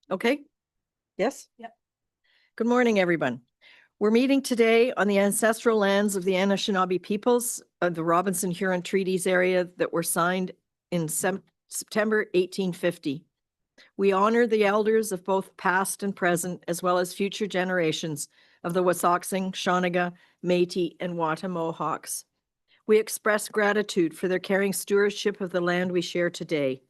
Okay. Yes? Yep. Good morning, everyone. We're meeting today on the ancestral lands of the Anishinaabe peoples of the Robinson Huron Treaties area that were signed in September 1850. We honor the elders of both past and present, as well as future generations of the Wasauksing, Shawniga, Métis, and Wata Mohawks. We express gratitude for their caring stewardship of the land we share today.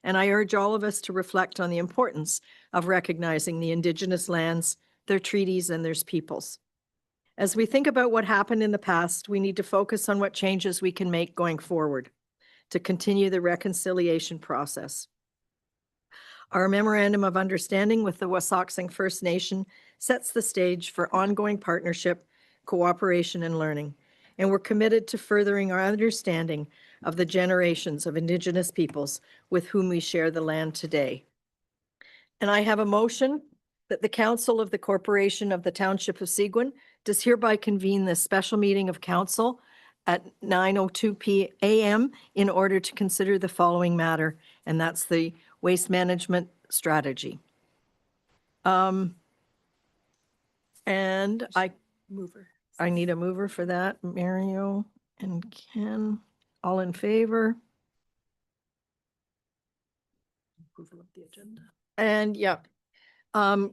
And I urge all of us to reflect on the importance of recognizing the Indigenous lands, their treaties, and their peoples. As we think about what happened in the past, we need to focus on what changes we can make going forward to continue the reconciliation process. Our Memorandum of Understanding with the Wasauksing First Nation sets the stage for ongoing partnership, cooperation, and learning. And we're committed to furthering our understanding of the generations of Indigenous peoples with whom we share the land today. And I have a motion that the Council of the Corporation of the Township of Seguin does hereby convene this special meeting of council at 9:02 a.m. in order to consider the following matter, and that's the waste management strategy. And I need a mover for that. Mario and Ken, all in favor? Approval of the agenda. And yeah,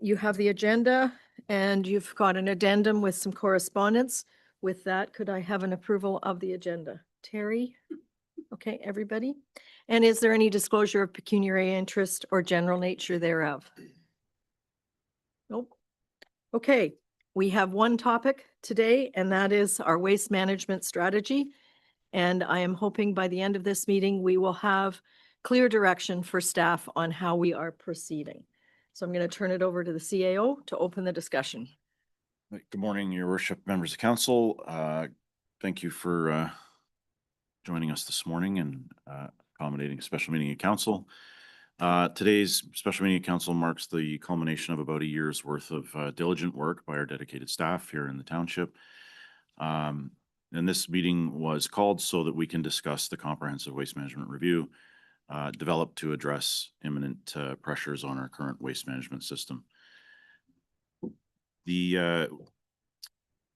you have the agenda and you've got an addendum with some correspondence. With that, could I have an approval of the agenda? Terry? Okay, everybody? And is there any disclosure of pecuniary interest or general nature thereof? Nope. Okay, we have one topic today, and that is our waste management strategy. And I am hoping by the end of this meeting, we will have clear direction for staff on how we are proceeding. So I'm going to turn it over to the CAO to open the discussion. Good morning, Your Worship, members of council. Thank you for joining us this morning and accommodating a special meeting of council. Today's special meeting of council marks the culmination of about a year's worth of diligent work by our dedicated staff here in the township. And this meeting was called so that we can discuss the comprehensive waste management review developed to address imminent pressures on our current waste management system. The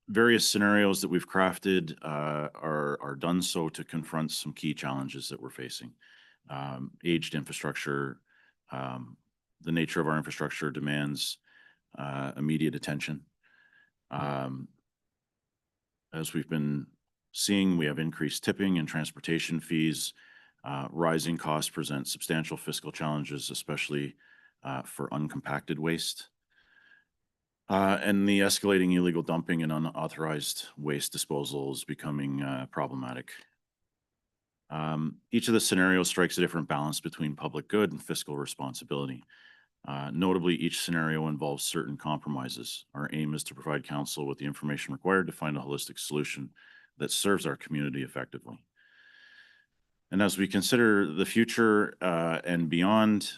various scenarios that we've crafted are done so to confront some key challenges that we're facing. Aged infrastructure, the nature of our infrastructure demands immediate attention. As we've been seeing, we have increased tipping and transportation fees. Rising costs present substantial fiscal challenges, especially for uncompacted waste. And the escalating illegal dumping and unauthorized waste disposal is becoming problematic. Each of the scenarios strikes a different balance between public good and fiscal responsibility. Notably, each scenario involves certain compromises. Our aim is to provide council with the information required to find a holistic solution that serves our community effectively. And as we consider the future and beyond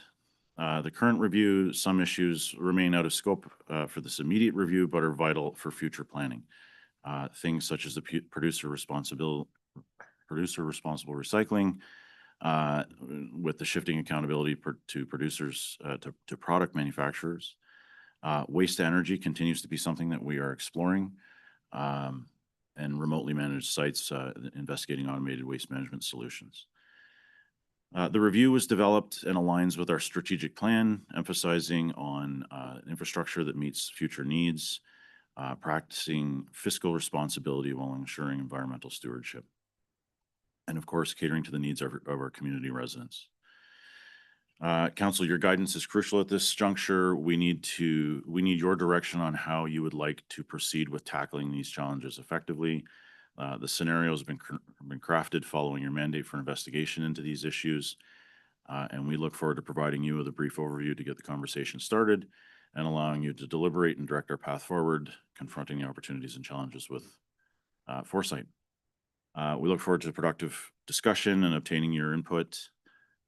the current review, some issues remain out of scope for this immediate review, but are vital for future planning. Things such as the producer responsible recycling, with the shifting accountability to producers, to product manufacturers. Waste to energy continues to be something that we are exploring, and remotely managed sites investigating automated waste management solutions. The review was developed and aligns with our strategic plan, emphasizing on infrastructure that meets future needs, practicing fiscal responsibility while ensuring environmental stewardship, and of course, catering to the needs of our community residents. Council, your guidance is crucial at this juncture. We need your direction on how you would like to proceed with tackling these challenges effectively. The scenarios have been crafted following your mandate for investigation into these issues, and we look forward to providing you with a brief overview to get the conversation started and allowing you to deliberate and direct our path forward, confronting the opportunities and challenges with foresight. We look forward to a productive discussion and obtaining your input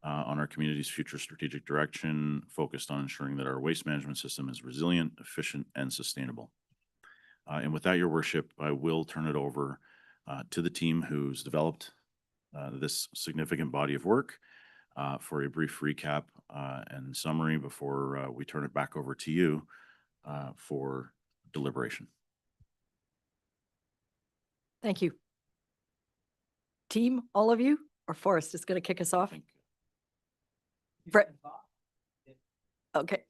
on our community's future strategic direction, focused on ensuring that our waste management system is resilient, efficient, and sustainable. And with that, Your Worship, I will turn it over to the team who's developed this significant body of work for a brief recap and summary before we turn it back over to you for deliberation. Thank you. Team, all of you, or Forrest is going to kick us off? Brett. Okay.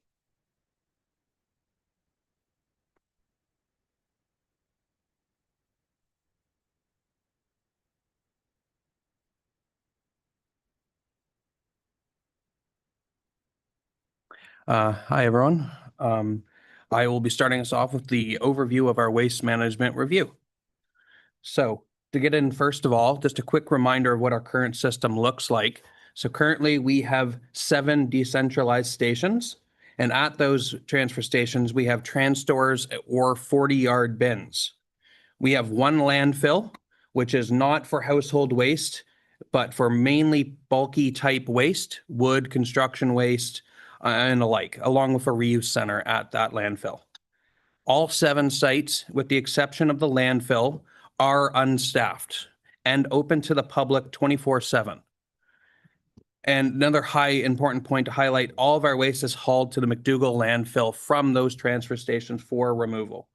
Hi, everyone. I will be starting us off with the overview of our waste management review. So to get in, first of all, just a quick reminder of what our current system looks like. So currently we have 7 decentralized stations, and at those transfer stations, we have trans stores or 40-yard bins. We have 1 landfill, which is not for household waste, but for mainly bulky type waste, wood, construction waste, and the like, along with a reuse center at that landfill. All 7 sites, with the exception of the landfill, are unstaffed and open to the public 24/7. And another important point to highlight, all of our waste is hauled to the McDougall landfill from those transfer stations for removal.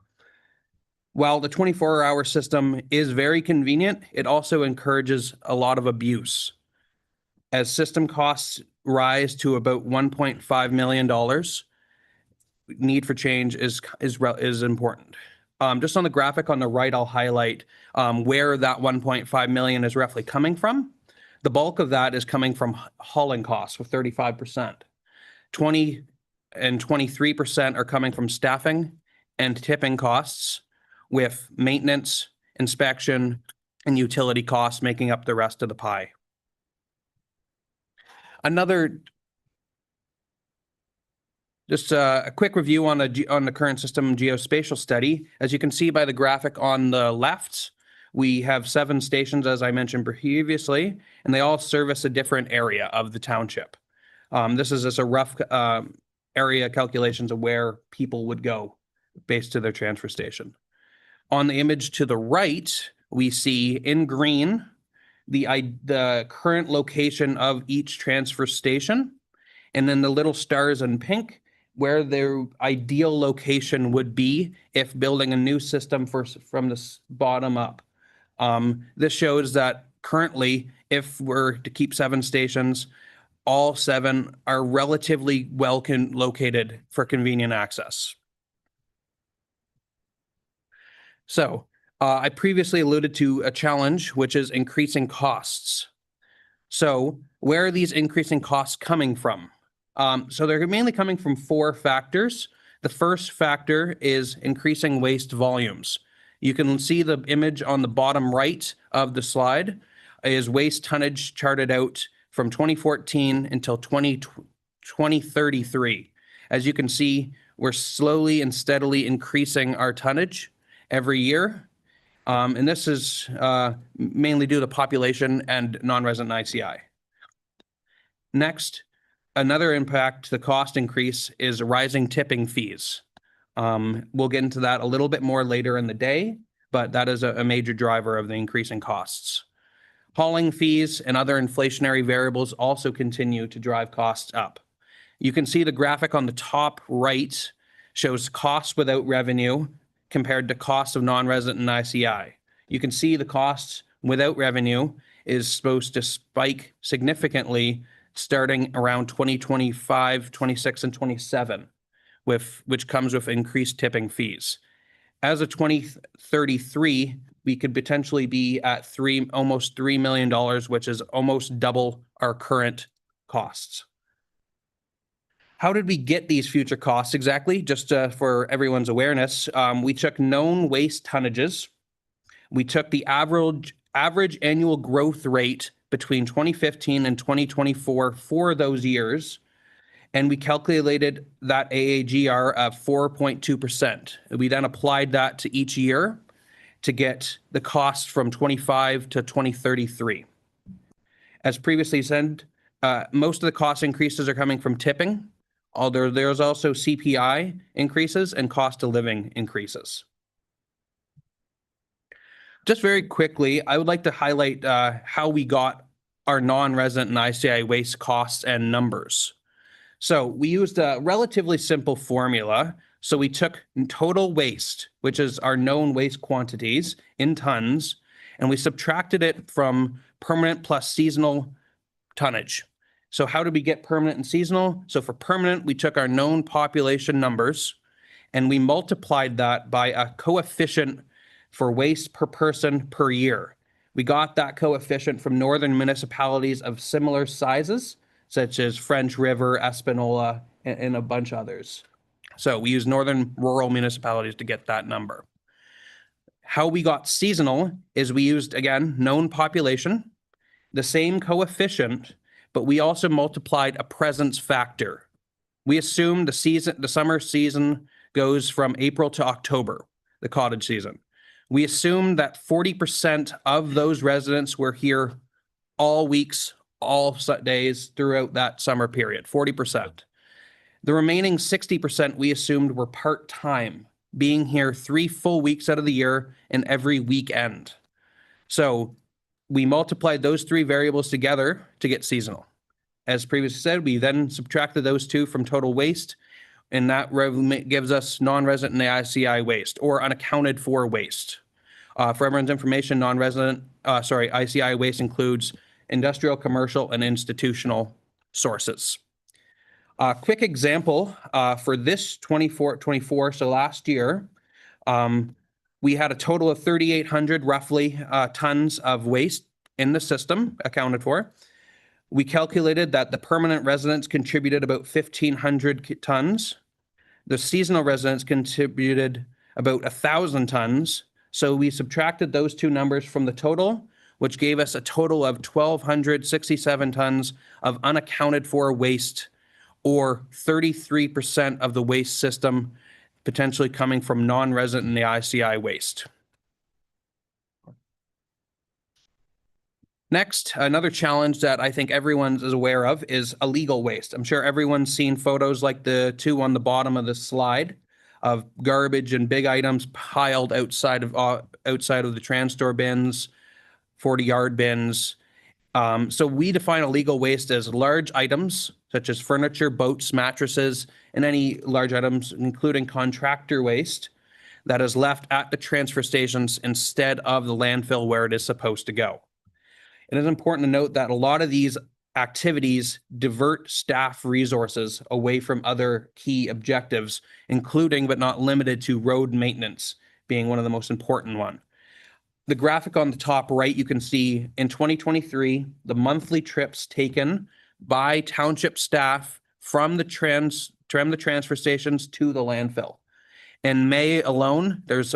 While the 24-hour system is very convenient, it also encourages a lot of abuse. As system costs rise to about $1.5 million, need for change is important. Just on the graphic on the right, I'll highlight where that 1.5 million is roughly coming from. The bulk of that is coming from hauling costs with 35%. 20 and 23% are coming from staffing and tipping costs, with maintenance, inspection, and utility costs making up the rest of the pie. Just a quick review on the current system geospatial study. As you can see by the graphic on the left, we have 7 stations, as I mentioned previously, and they all service a different area of the township. This is just a rough area calculations of where people would go based to their transfer station. On the image to the right, we see in green the current location of each transfer station, and then the little stars in pink where their ideal location would be if building a new system from the bottom up. This shows that currently, if we're to keep 7 stations, all 7 are relatively well located for convenient access. So I previously alluded to a challenge, which is increasing costs. So where are these increasing costs coming from? So they're mainly coming from 4 factors. The first factor is increasing waste volumes. You can see the image on the bottom right of the slide is waste tonnage charted out from 2014 until 2033. As you can see, we're slowly and steadily increasing our tonnage every year. And this is mainly due to population and non-resident ICI. Next, another impact to the cost increase is rising tipping fees. We'll get into that a little bit more later in the day, but that is a major driver of the increasing costs. Hauling fees and other inflationary variables also continue to drive costs up. You can see the graphic on the top right shows costs without revenue compared to costs of non-resident and ICI. You can see the costs without revenue is supposed to spike significantly starting around 2025, 26, and 27, which comes with increased tipping fees. As of 2033, we could potentially be at almost $3 million, which is almost double our current costs. How did we get these future costs exactly? Just for everyone's awareness, we took known waste tonnages. We took the average annual growth rate between 2015 and 2024 for those years, and we calculated that AAGR of 4.2%. We then applied that to each year to get the cost from 25 to 2033. As previously said, most of the cost increases are coming from tipping, although there's also CPI increases and cost of living increases. Just very quickly, I would like to highlight how we got our non-resident and ICI waste costs and numbers. So we used a relatively simple formula. So we took total waste, which is our known waste quantities in tons, and we subtracted it from permanent plus seasonal tonnage. So how did we get permanent and seasonal? So for permanent, we took our known population numbers and we multiplied that by a coefficient for waste per person per year. We got that coefficient from northern municipalities of similar sizes, such as French River, Espanola, and a bunch of others. So we use northern rural municipalities to get that number. How we got seasonal is we used, again, known population, the same coefficient, but we also multiplied a presence factor. We assumed the summer season goes from April to October, the cottage season. We assumed that 40% of those residents were here all weeks, all days throughout that summer period, 40%. The remaining 60% we assumed were part-time, being here 3 full weeks out of the year and every weekend. So we multiplied those 3 variables together to get seasonal. As previously said, we then subtracted those 2 from total waste, and that gives us non-resident and ICI waste, or unaccounted for waste. For everyone's information, ICI waste includes industrial, commercial, and institutional sources. A quick example for this 24, so last year, we had a total of 3,800 roughly tons of waste in the system accounted for. We calculated that the permanent residents contributed about 1,500 tons. The seasonal residents contributed about 1,000 tons. So we subtracted those 2 numbers from the total, which gave us a total of 1,267 tons of unaccounted for waste, or 33% of the waste system potentially coming from non-resident and the ICI waste. Next, another challenge that I think everyone is aware of is illegal waste. I'm sure everyone's seen photos like the 2 on the bottom of the slide of garbage and big items piled outside of the TransStore bins, 40-yard bins. So we define illegal waste as large items such as furniture, boats, mattresses, and any large items, including contractor waste, that is left at the transfer stations instead of the landfill where it is supposed to go. It is important to note that a lot of these activities divert staff resources away from other key objectives, including but not limited to road maintenance being one of the most important one. The graphic on the top right, you can see in 2023, the monthly trips taken by township staff from the transfer stations to the landfill. In May alone, there's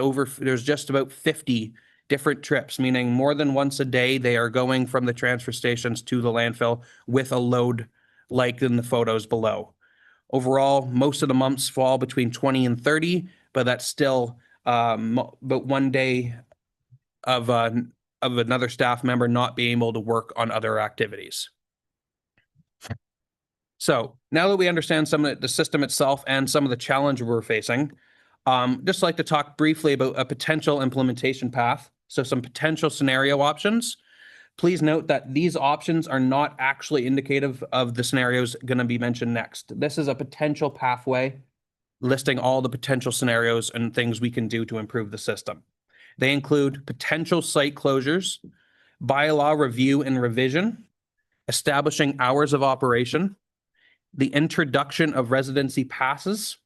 just about 50 different trips, meaning more than once a day they are going from the transfer stations to the landfill with a load like in the photos below. Overall, most of the months fall between 20 and 30, but that's still about 1 day of another staff member not being able to work on other activities. So now that we understand some of the system itself and some of the challenges we're facing, just like to talk briefly about a potential implementation path. So some potential scenario options. Please note that these options are not actually indicative of the scenarios going to be mentioned next. This is a potential pathway listing all the potential scenarios and things we can do to improve the system. They include potential site closures, bylaw review and revision, establishing hours of operation, the introduction of residency passes,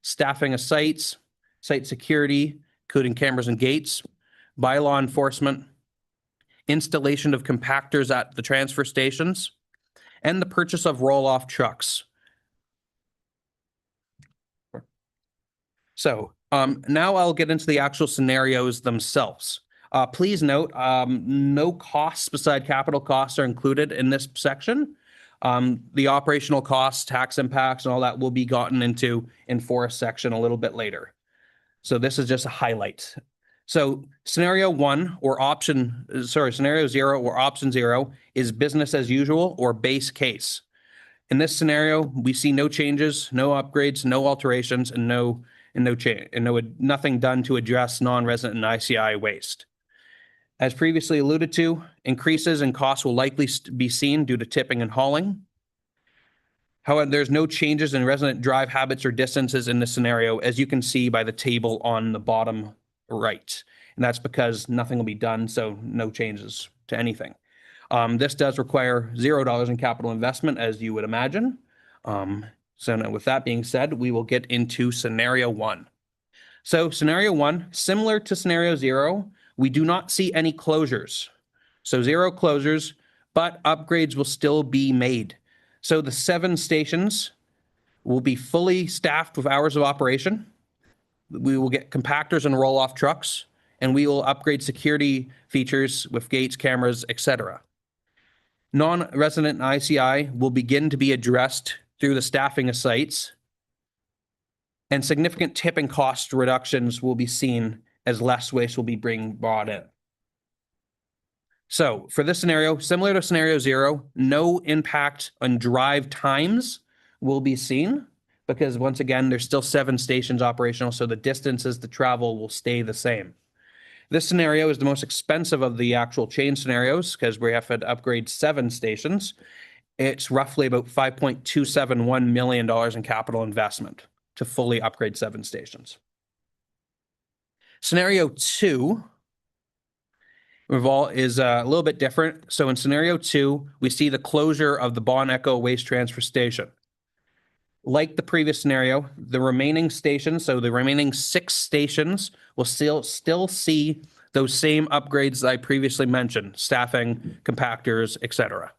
staffing of sites, site security, including cameras and gates, bylaw enforcement, installation of compactors at the transfer stations, and the purchase of roll-off trucks. So now I'll get into the actual scenarios themselves. Please note, no costs beside capital costs are included in this section. The operational costs, tax impacts, and all that will be gotten into in Forest section a little bit later. So this is just a highlight. So scenario 0 or option 0 is business as usual or base case. In this scenario, we see no changes, no upgrades, no alterations, and nothing done to address non-resident and ICI waste. As previously alluded to, increases in costs will likely be seen due to tipping and hauling. However, there's no changes in resident drive habits or distances in this scenario, as you can see by the table on the bottom right. And that's because nothing will be done, so no changes to anything. This does require $0 in capital investment, as you would imagine. So now with that being said, we will get into scenario 1. So scenario 1, similar to scenario 0, we do not see any closures. So 0 closures, but upgrades will still be made. So the 7 stations will be fully staffed with hours of operation. We will get compactors and roll-off trucks, and we will upgrade security features with gates, cameras, etc. Non-resident ICI will begin to be addressed through the staffing of sites, and significant tipping cost reductions will be seen as less waste will be brought in. So for this scenario, similar to scenario 0, no impact on drive times will be seen because once again, there's still 7 stations operational, so the distances to travel will stay the same. This scenario is the most expensive of the actual chain scenarios because we have to upgrade 7 stations. It's roughly about $5.271 million in capital investment to fully upgrade 7 stations. Scenario 2 is a little bit different. So in scenario 2, we see the closure of the Bon Echo Waste Transfer Station. Like the previous scenario, the remaining stations, so the remaining 6 stations will still see those same upgrades I previously mentioned, staffing, compactors, etc.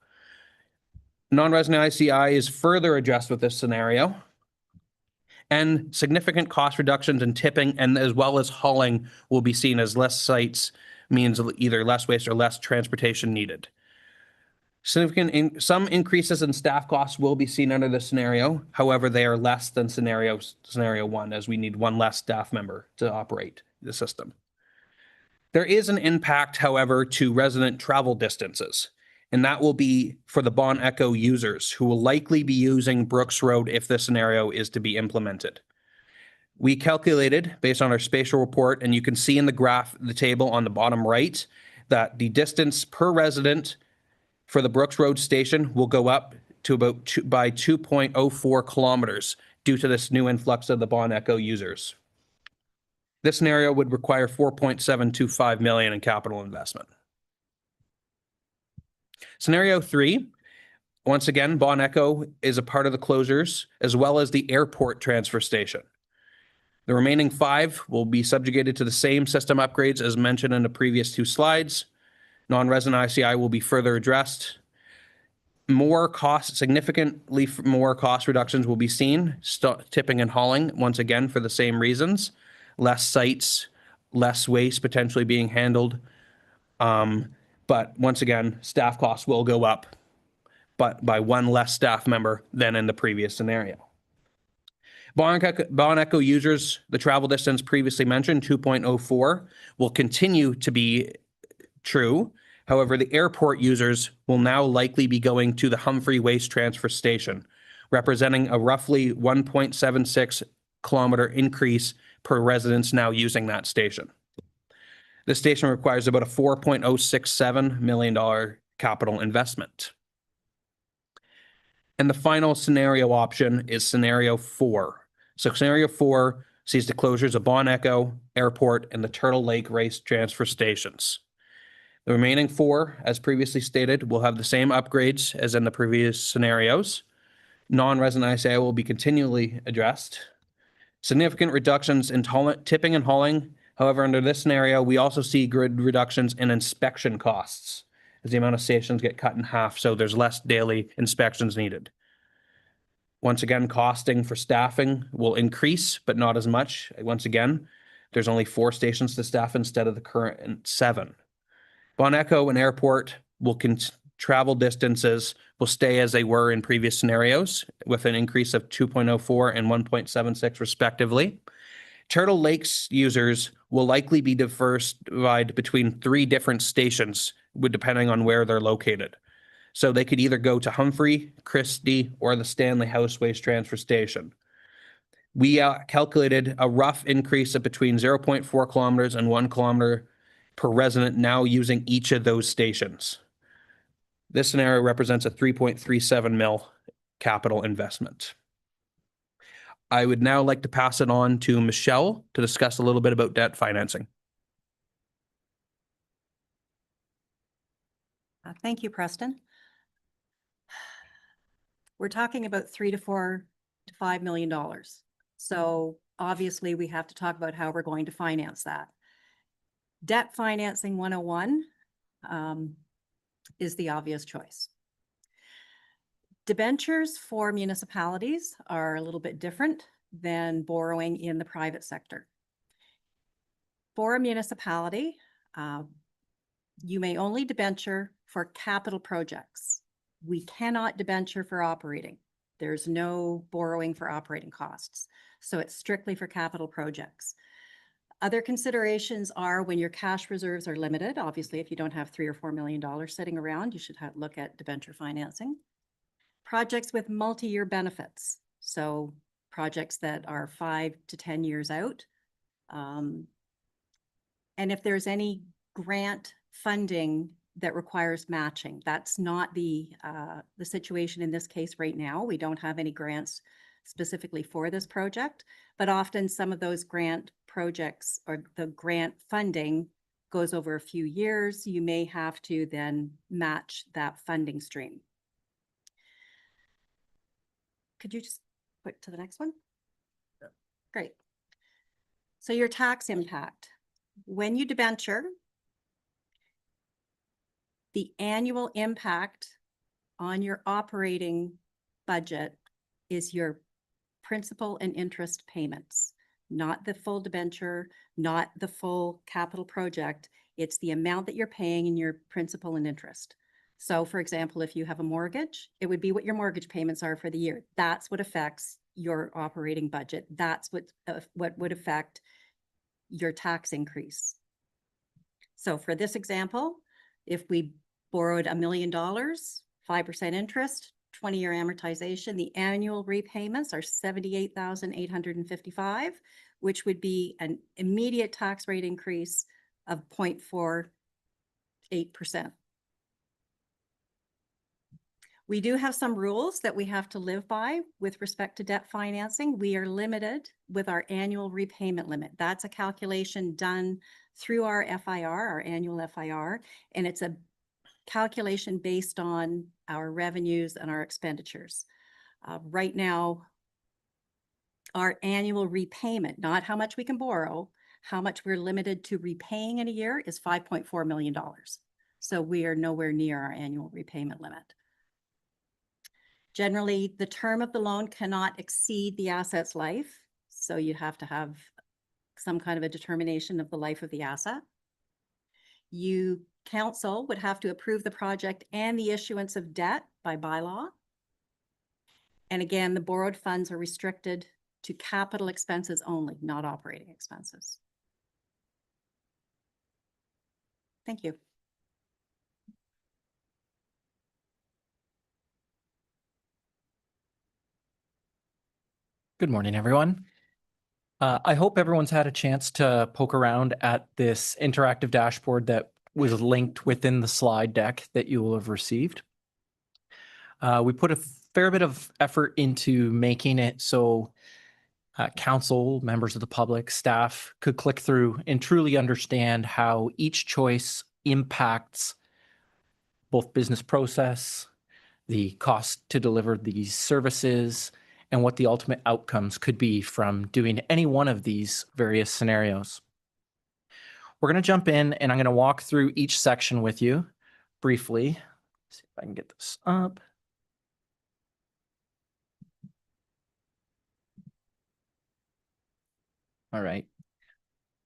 Non-resident ICI is further addressed with this scenario, and significant cost reductions in tipping and as well as hauling will be seen as less sites means either less waste or less transportation needed. Some increases in staff costs will be seen under this scenario. However, they are less than scenario 1, as we need 1 less staff member to operate the system. There is an impact, however, to resident travel distances, and that will be for the Bon Echo users who will likely be using Brooks Road if this scenario is to be implemented. We calculated based on our spatial report, and you can see in the graph, the table on the bottom right, that the distance per resident for the Brooks Road station will go up to about 2.04 kilometers due to this new influx of the Bon Echo users. This scenario would require $4.725 million in capital investment. Scenario 3, once again, Bon Echo is a part of the closures as well as the airport transfer station. The remaining 5 will be subjugated to the same system upgrades as mentioned in the previous 2 slides. Non-resident ICI will be further addressed. Significantly more cost reductions will be seen, tipping and hauling, once again, for the same reasons. Less sites, less waste potentially being handled. But once again, staff costs will go up, but by 1 less staff member than in the previous scenario. Bon Echo users, the travel distance previously mentioned, 2.04, will continue to be true. However, the airport users will now likely be going to the Humphrey Waste Transfer Station, representing a roughly 1.76 kilometer increase per residence now using that station. This station requires about a $4.067 million capital investment. And the final scenario option is scenario 4. So scenario 4 sees the closures of Bon Echo, Airport, and the Turtle Lake Race Transfer Stations. The remaining 4, as previously stated, will have the same upgrades as in the previous scenarios. Non-resident ICI will be continually addressed. Significant reductions in tipping and hauling. However, under this scenario, we also see grid reductions in inspection costs as the amount of stations get cut in half, so there's less daily inspections needed. Once again, costing for staffing will increase, but not as much. Once again, there's only 4 stations to staff instead of the current 7. Bon Echo and Airport will travel distances will stay as they were in previous scenarios with an increase of 2.04 and 1.76 respectively. Turtle Lakes users will likely be diversified between 3 different stations depending on where they're located. So they could either go to Humphrey, Christie, or the Stanley House Waste Transfer Station. We calculated a rough increase of between 0.4 kilometers and 1 kilometer per resident now using each of those stations. This scenario represents a 3.37 mil capital investment. I would now like to pass it on to Michelle to discuss a little bit about debt financing. Thank you, Preston. We're talking about $3 to $4 to $5 million. So obviously we have to talk about how we're going to finance that. Debt financing 101 is the obvious choice. Debentures for municipalities are a little bit different than borrowing in the private sector. For a municipality, you may only debenture for capital projects. We cannot debenture for operating. There's no borrowing for operating costs. So it's strictly for capital projects. Other considerations are when your cash reserves are limited. Obviously, if you don't have $3 or $4 million sitting around, you should look at debenture financing. Projects with multi-year benefits. So projects that are 5 to 10 years out. And if there's any grant funding that requires matching, that's not the situation in this case right now. We don't have any grants specifically for this project, but often some of those grant projects or the grant funding goes over a few years. You may have to then match that funding stream. Could you just put to the next one? Yeah. Great. So your tax impact. When you debenture, the annual impact on your operating budget is your principal and interest payments, not the full debenture, not the full capital project. It's the amount that you're paying in your principal and interest. So for example, if you have a mortgage, it would be what your mortgage payments are for the year. That's what affects your operating budget. That's what would affect your tax increase. So for this example, if we borrowed $1 million, 5% interest, 20-year amortization, the annual repayments are $78,855, which would be an immediate tax rate increase of 0.48%. We do have some rules that we have to live by with respect to debt financing. We are limited with our annual repayment limit. That's a calculation done through our FIR, our annual FIR, and it's a calculation based on our revenues and our expenditures. Right now, our annual repayment, not how much we can borrow, how much we're limited to repaying in a year is $5.4 million. So we are nowhere near our annual repayment limit. Generally, the term of the loan cannot exceed the asset's life. So you have to have some kind of a determination of the life of the asset. Council would have to approve the project and the issuance of debt by bylaw. And again, the borrowed funds are restricted to capital expenses only, not operating expenses. Thank you. Good morning, everyone. I hope everyone's had a chance to poke around at this interactive dashboard that was linked within the slide deck that you will have received. We put a fair bit of effort into making it so council, members of the public, staff could click through and truly understand how each choice impacts both business process, the cost to deliver these services, and what the ultimate outcomes could be from doing any one of these various scenarios. We're going to jump in and I'm going to walk through each section with you briefly. Let's see if I can get this up. All right.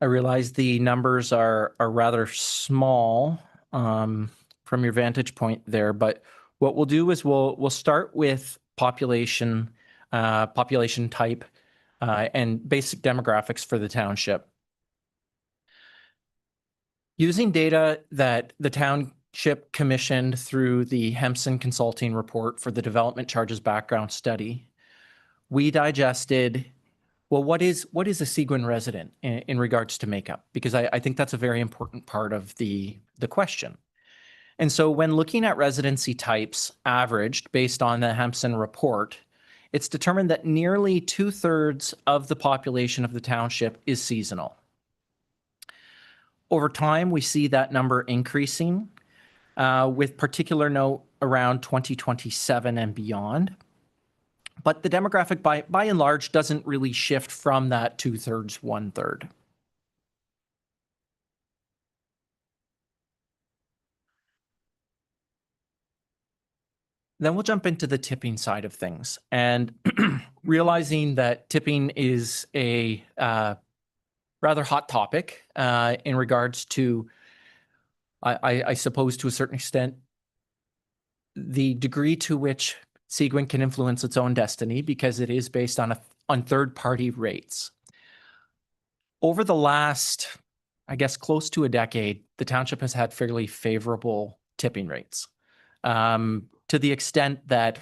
I realize the numbers are rather small from your vantage point there, but what we'll do is we'll start with population type and basic demographics for the township. Using data that the township commissioned through the Hempson Consulting report for the development charges background study, we digested well, what is a Seguin resident in regards to makeup? Because I think that's a very important part of the question. And so when looking at residency types averaged based on the Hampson report, it's determined that nearly 2/3 of the population of the township is seasonal. Over time, we see that number increasing, with particular note around 2027 and beyond. But the demographic by and large doesn't really shift from that 2/3, 1/3. Then we'll jump into the tipping side of things, and realizing that tipping is a rather hot topic in regards to, I suppose to a certain extent, the degree to which Seguin can influence its own destiny, because it is based on third-party rates. Over the last, I guess, close to a decade, the township has had fairly favorable tipping rates, to the extent that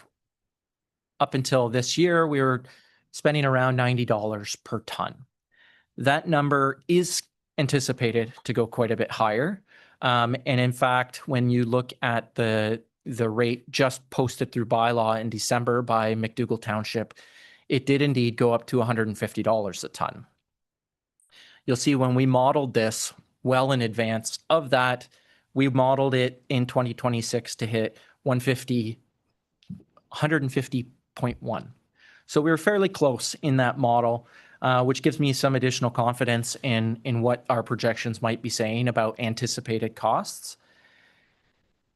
up until this year, we were spending around $90 per ton. That number is anticipated to go quite a bit higher. And in fact, when you look at the rate just posted through bylaw in December by McDougall Township, it did indeed go up to $150 a ton. You'll see when we modeled this well in advance of that, we modeled it in 2026 to hit 150.1. So we were fairly close in that model, which gives me some additional confidence in what our projections might be saying about anticipated costs.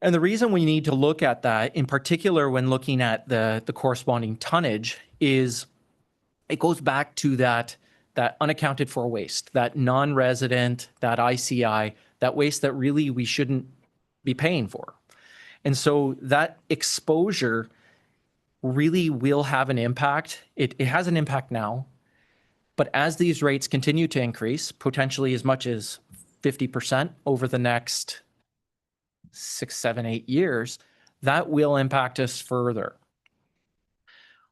And the reason we need to look at that, in particular when looking at the corresponding tonnage, is it goes back to that unaccounted for waste, that non-resident, that ICI, that waste that really we shouldn't be paying for. And so that exposure really will have an impact. It has an impact now, but as these rates continue to increase, potentially as much as 50% over the next 6, 7, 8 years, that will impact us further.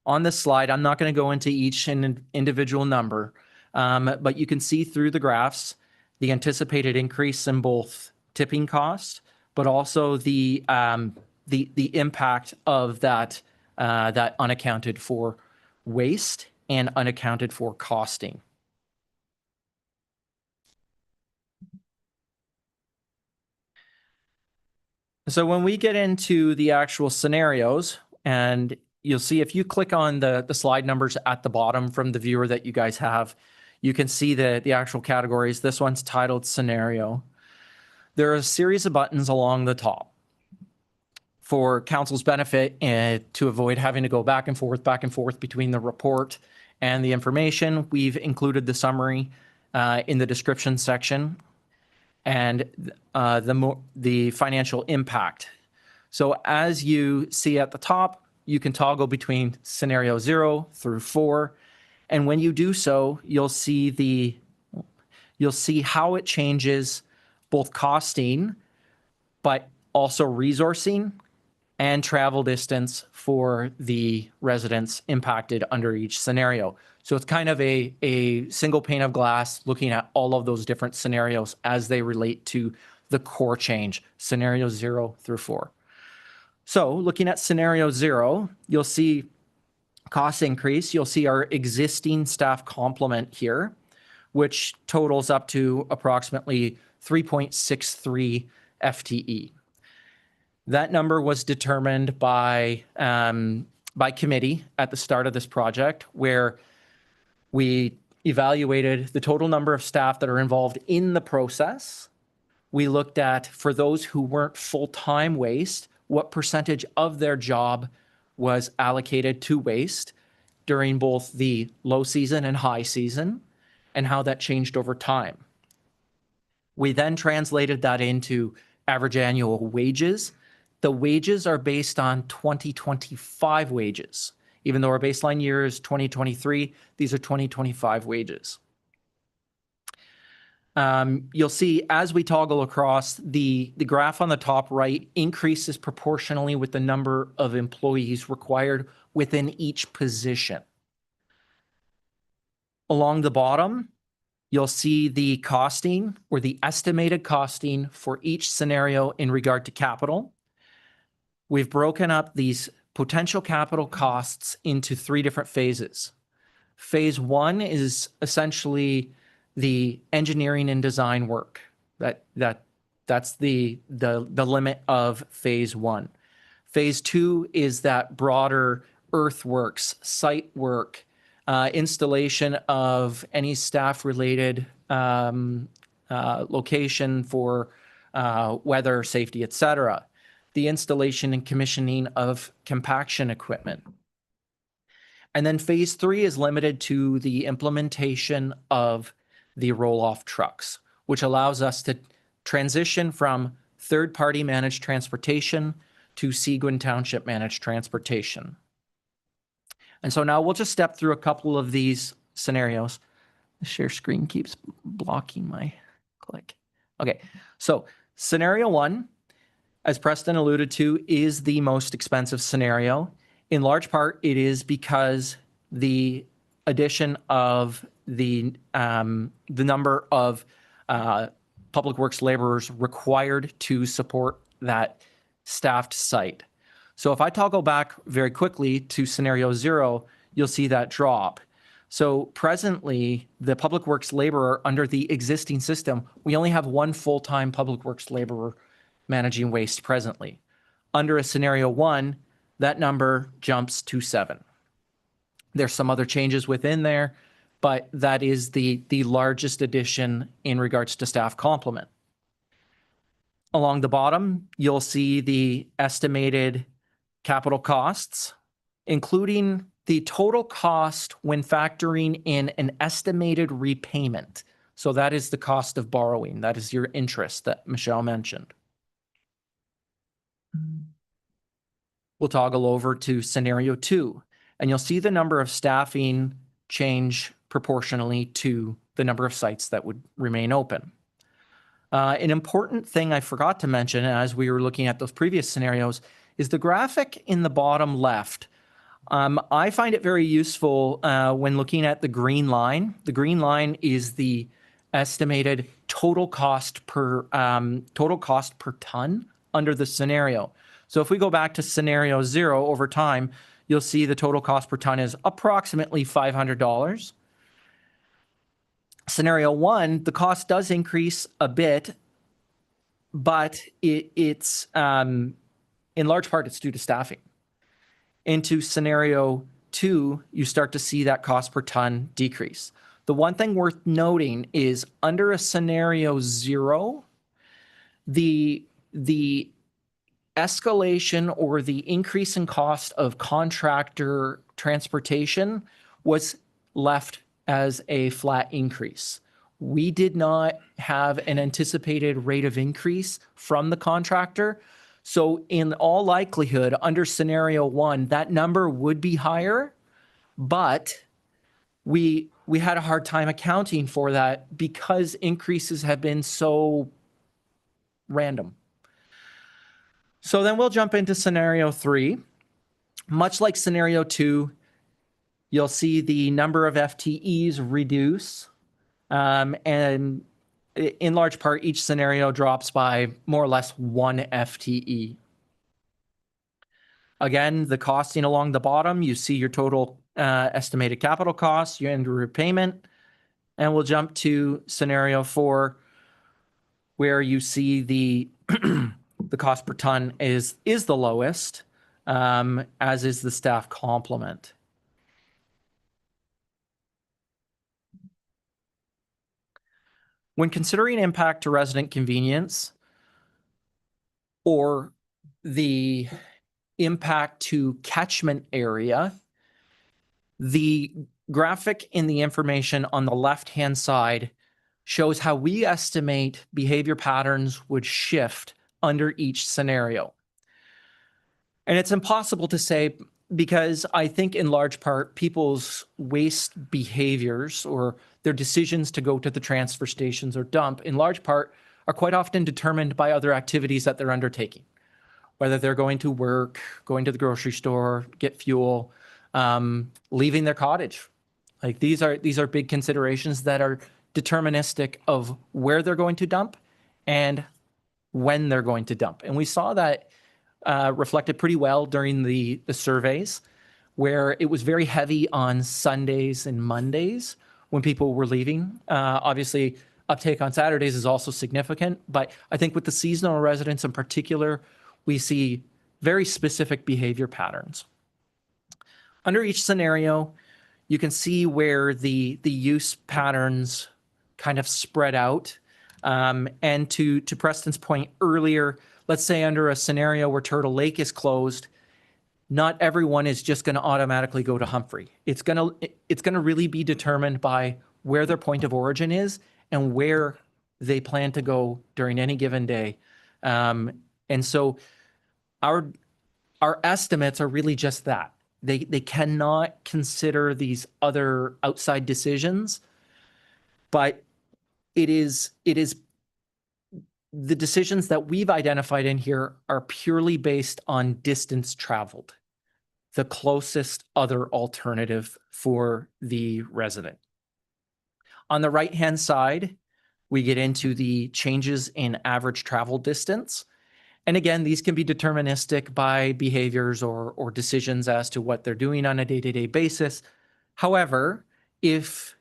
On this slide, I'm not going to go into each individual number, but you can see through the graphs the anticipated increase in both tipping costs, but also the impact of that unaccounted for waste and unaccounted for costing. So when we get into the actual scenarios, and you'll see if you click on the slide numbers at the bottom from the viewer that you guys have, you can see the actual categories. This one's titled Scenario. There are a series of buttons along the top. For council's benefit, to avoid having to go back and forth between the report and the information, we've included the summary in the description section and the financial impact. So as you see at the top, you can toggle between scenario 0 through 4. And when you do so, you'll see how it changes both costing, but also resourcing and travel distance for the residents impacted under each scenario. So it's kind of a single pane of glass looking at all of those different scenarios as they relate to the core change, scenario 0 through 4. So looking at scenario 0, you'll see cost increase. You'll see our existing staff complement here, which totals up to approximately 3.63 FTE. That number was determined by committee at the start of this project, where we evaluated the total number of staff that are involved in the process. We looked at, for those who weren't full-time waste, what percentage of their job was allocated to waste during both the low season and high season, and how that changed over time. We then translated that into average annual wages. The wages are based on 2025 wages. Even though our baseline year is 2023, these are 2025 wages. You'll see as we toggle across, the graph on the top right increases proportionally with the number of employees required within each position. Along the bottom, you'll see the costing or the estimated costing for each scenario in regard to capital. We've broken up these potential capital costs into 3 different phases. Phase 1 is essentially the engineering and design work. That's the limit of phase 1. Phase 2 is that broader earthworks, site work, installation of any staff-related location for weather, safety, etc. The installation and commissioning of compaction equipment. And then phase 3 is limited to the implementation of the roll-off trucks, which allows us to transition from third-party managed transportation to Seguin Township managed transportation. And so now we'll just step through a couple of these scenarios. The share screen keeps blocking my click. Okay, so scenario 1, as Preston alluded to, is the most expensive scenario. In large part, it is because the addition of the number of public works laborers required to support that staffed site. So if I toggle back very quickly to scenario 0, you'll see that drop. So presently, the public works laborer under the existing system, we only have 1 full-time public works laborer managing waste presently. Under a scenario 1, that number jumps to 7. There's some other changes within there, but that is the largest addition in regards to staff complement. Along the bottom, you'll see the estimated capital costs, including the total cost when factoring in an estimated repayment. So that is the cost of borrowing. That is your interest that Michelle mentioned. We'll toggle over to scenario 2, and you'll see the number of staffing change proportionally to the number of sites that would remain open. An important thing I forgot to mention as we were looking at those previous scenarios is the graphic in the bottom left. I find it very useful when looking at the green line. The green line is the estimated total cost per ton under the scenario. So if we go back to scenario 0 over time, you'll see the total cost per ton is approximately $500. Scenario 1, the cost does increase a bit, but it's in large part, it's due to staffing. Into scenario 2, you start to see that cost per ton decrease. The one thing worth noting is under a scenario 0, the escalation or the increase in cost of contractor transportation was left as a flat increase. We did not have an anticipated rate of increase from the contractor. So in all likelihood, under scenario 1, that number would be higher, but we had a hard time accounting for that because increases have been so random. So then we'll jump into scenario 3. Much like scenario 2, you'll see the number of FTEs reduce. And in large part, each scenario drops by more or less 1 FTE. Again, the costing along the bottom, you see your total estimated capital costs, your end repayment, and we'll jump to scenario 4, where you see the the cost per ton is the lowest, as is the staff complement. When considering impact to resident convenience or the impact to catchment area, the graphic in the information on the left-hand side shows how we estimate behavior patterns would shift under each scenario. And it's impossible to say because I think in large part people's waste behaviors or their decisions to go to the transfer stations or dump in large part are quite often determined by other activities that they're undertaking, whether they're going to work, going to the grocery store, get fuel, leaving their cottage Like these are big considerations that are deterministic of where they're going to dump and when they're going to dump. And we saw that reflected pretty well during the surveys, where it was very heavy on Sundays and Mondays when people were leaving. Obviously, uptake on Saturdays is also significant, but I think with the seasonal residents in particular, we see very specific behavior patterns. Under each scenario, you can see where the use patterns kind of spread out. And to Preston's point earlier, let's say under a scenario where Turtle Lake is closed, not everyone is just going to automatically go to Humphrey. It's going to really be determined by where their point of origin is and where they plan to go during any given day. And so our estimates are really just that. They cannot consider these other outside decisions, but it is the decisions that we've identified in here are purely based on distance traveled, the closest other alternative for the resident. On the right-hand side, we get into the changes in average travel distance. And again, these can be deterministic by behaviors or decisions as to what they're doing on a day-to-day basis. However, if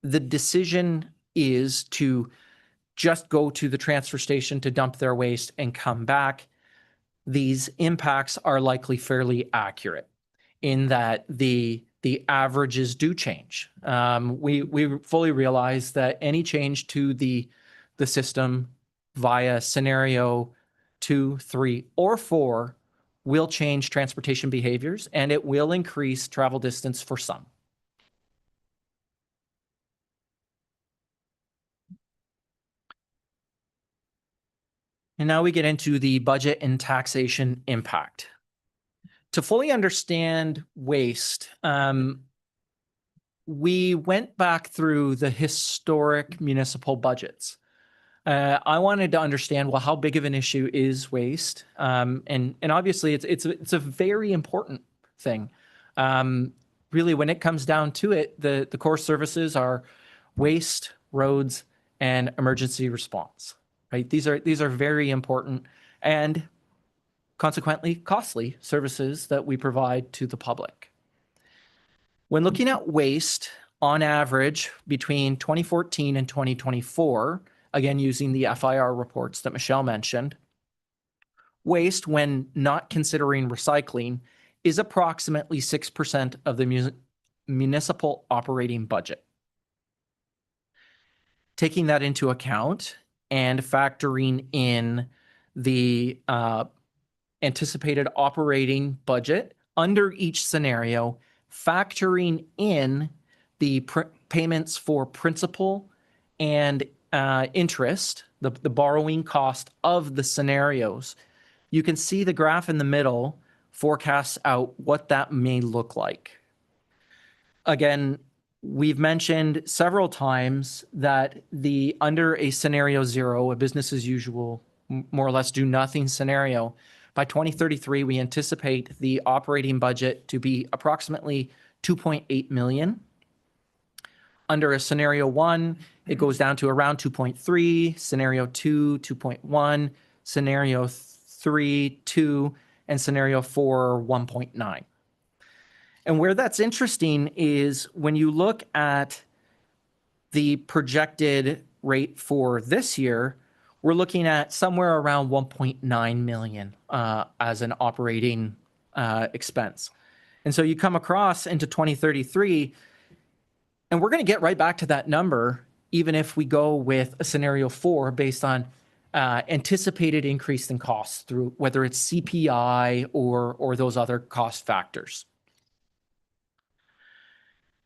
the decision is to just go to the transfer station to dump their waste and come back, these impacts are likely fairly accurate in that the averages do change. We fully realize that any change to the system via scenario 2, 3, or 4 will change transportation behaviors, and it will increase travel distance for some. And now we get into the budget and taxation impact. To fully understand waste, we went back through the historic municipal budgets. I wanted to understand, well, how big of an issue is waste? And obviously it's a very important thing. Really, when it comes down to it, the core services are waste, roads, and emergency response. Right? These are very important and consequently costly services that we provide to the public. When looking at waste, on average, between 2014 and 2024, again, using the FIR reports that Michelle mentioned, waste, when not considering recycling, is approximately 6% of the municipal operating budget. Taking that into account and factoring in the anticipated operating budget under each scenario, factoring in the payments for principal and interest, the borrowing cost of the scenarios, you can see the graph in the middle forecasts out what that may look like. Again, we've mentioned several times that under a scenario 0, a business as usual, more or less do nothing scenario, by 2033, we anticipate the operating budget to be approximately 2.8 million. Under a scenario 1, it goes down to around 2.3, scenario 2, 2.1, scenario 3, 2, and scenario 4, 1.9. And where that's interesting is when you look at the projected rate for this year, we're looking at somewhere around 1.9 million as an operating expense. And so you come across into 2033, and we're going to get right back to that number, even if we go with a scenario 4 based on anticipated increase in costs through whether it's CPI or those other cost factors.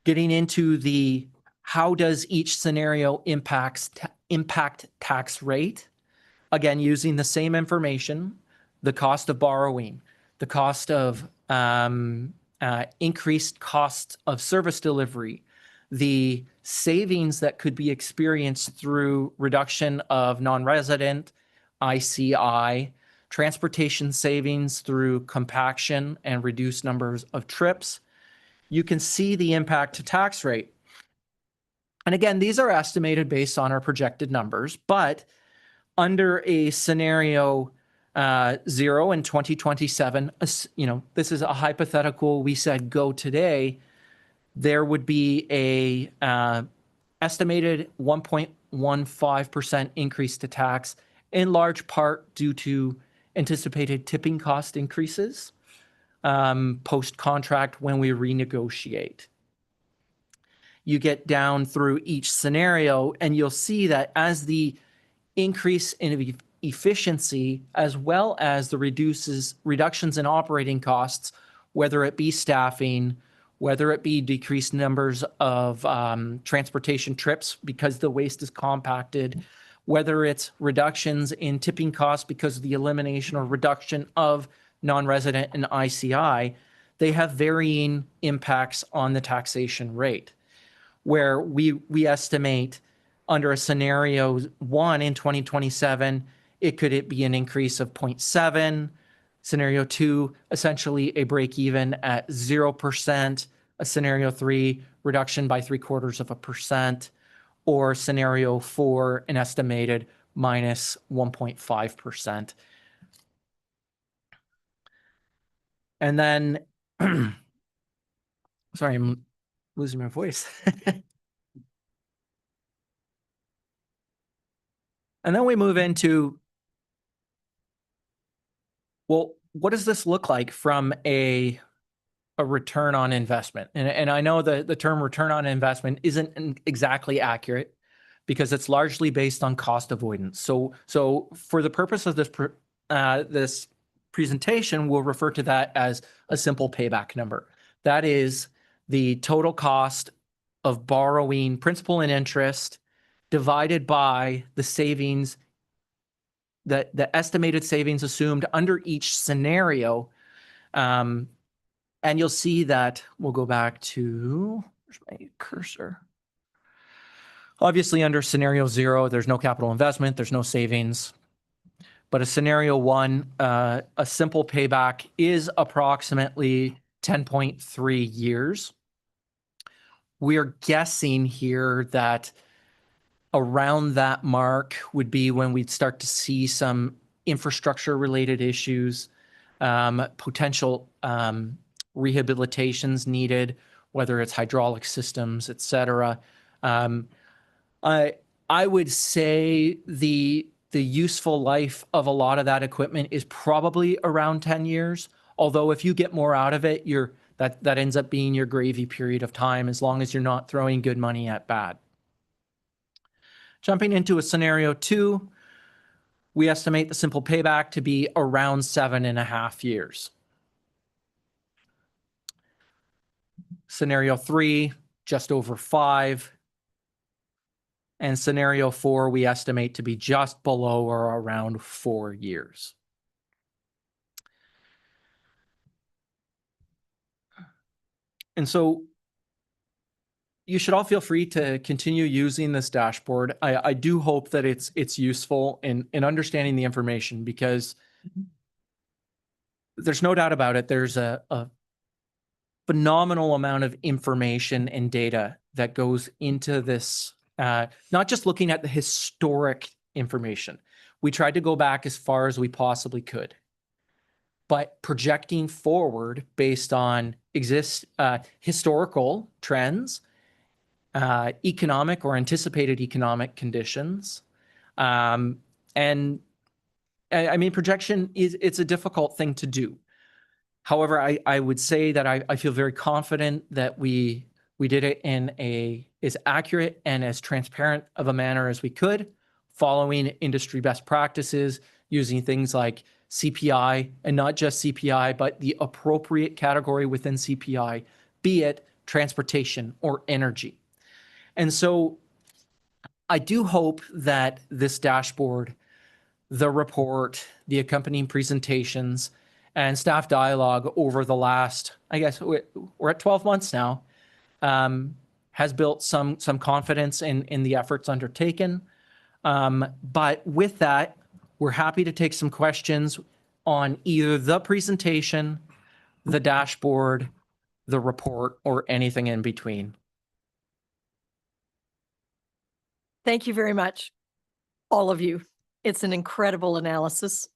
Getting into the how does each scenario impact tax rate? Again, using the same information, the cost of borrowing, the cost of increased cost of service delivery, the savings that could be experienced through reduction of non-resident, ICI, transportation savings through compaction and reduced numbers of trips, you can see the impact to tax rate. And again, these are estimated based on our projected numbers, but under a scenario 0 in 2027, this is a hypothetical, we said go today, there would be a estimated 1.15% increase to tax, in large part due to anticipated tipping cost increases post-contract when we renegotiate. You get down through each scenario and you'll see that as the increase in efficiency, as well as the reductions in operating costs, whether it be staffing, whether it be decreased numbers of transportation trips because the waste is compacted, whether it's reductions in tipping costs because of the elimination or reduction of non-resident and ICI, they have varying impacts on the taxation rate, where we estimate under a scenario 1 in 2027, it could be an increase of 0.7. Scenario 2, essentially a break even at 0%. A scenario 3, reduction by 0.75%. Or scenario 4, an estimated minus 1.5%. And then, sorry, I'm losing my voice. And then we move into, well, what does this look like from a return on investment? And I know the term return on investment isn't exactly accurate because it's largely based on cost avoidance. So for the purpose of this presentation, we'll refer to that as a simple payback number. That is the total cost of borrowing principal and interest divided by the savings, the estimated savings assumed under each scenario. And you'll see that we'll go back to, where's my cursor? Obviously, under scenario 0, there's no capital investment, there's no savings. But a scenario 1, a simple payback is approximately 10.3 years. We are guessing here that around that mark would be when we'd start to see some infrastructure related issues, potential rehabilitations needed, whether it's hydraulic systems, et cetera. I would say the useful life of a lot of that equipment is probably around 10 years. Although if you get more out of it, that ends up being your gravy period of time, as long as you're not throwing good money at bad. Jumping into a scenario 2, we estimate the simple payback to be around 7.5 years. Scenario 3, just over 5. And scenario 4, we estimate to be just below or around 4 years. And so you should all feel free to continue using this dashboard. I do hope that it's useful in understanding the information, because there's no doubt about it. There's a phenomenal amount of information and data that goes into this, not just looking at the historic information. We tried to go back as far as we possibly could, but projecting forward based on historical trends, economic or anticipated economic conditions. And I mean, projection it's a difficult thing to do. However, I would say that I feel very confident that we did it in as accurate and as transparent of a manner as we could, following industry best practices, using things like CPI, and not just CPI, but the appropriate category within CPI, be it transportation or energy. And so I do hope that this dashboard, the report, the accompanying presentations, and staff dialogue over the last, I guess we're at 12 months now, has built some confidence in the efforts undertaken. But with that, we're happy to take some questions on either the presentation, the dashboard, the report, or anything in between. Thank you very much, all of you. It's an incredible analysis,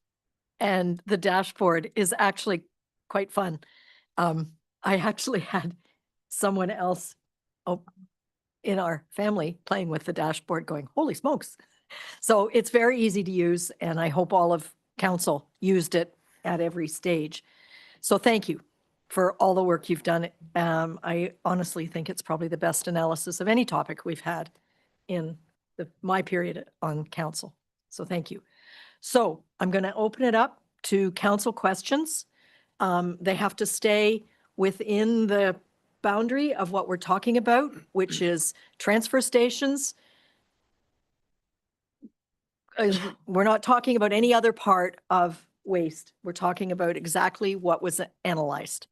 and the dashboard is actually quite fun. I actually had someone else in our family playing with the dashboard going, holy smokes. So it's very easy to use, and I hope all of council used it at every stage. So thank you for all the work you've done. I honestly think it's probably the best analysis of any topic we've had in my period on council. So thank you. So I'm going to open it up to council questions. They have to stay within the boundary of what we're talking about, which is transfer stations. We're not talking about any other part of waste. We're talking about exactly what was analyzed.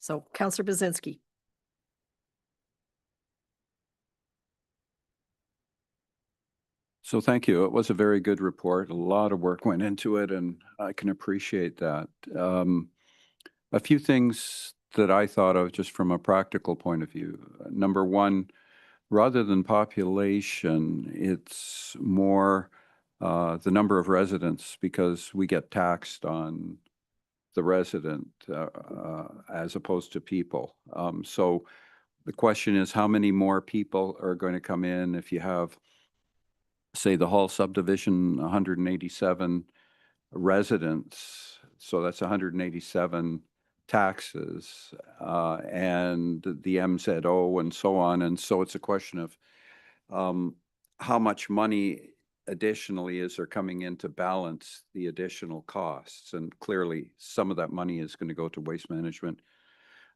So Councillor Bazinski. So thank you. It was a very good report. A lot of work went into it, and I can appreciate that. A few things that I thought of just from a practical point of view. Number one, rather than population, it's more the number of residents, because we get taxed on the resident as opposed to people. So the question is, how many more people are going to come in if you have, say, the Hall subdivision, 187 residents, so that's 187 taxes, and the MZO and so on. And so it's a question of how much money additionally is there coming in to balance the additional costs. And clearly some of that money is going to go to waste management.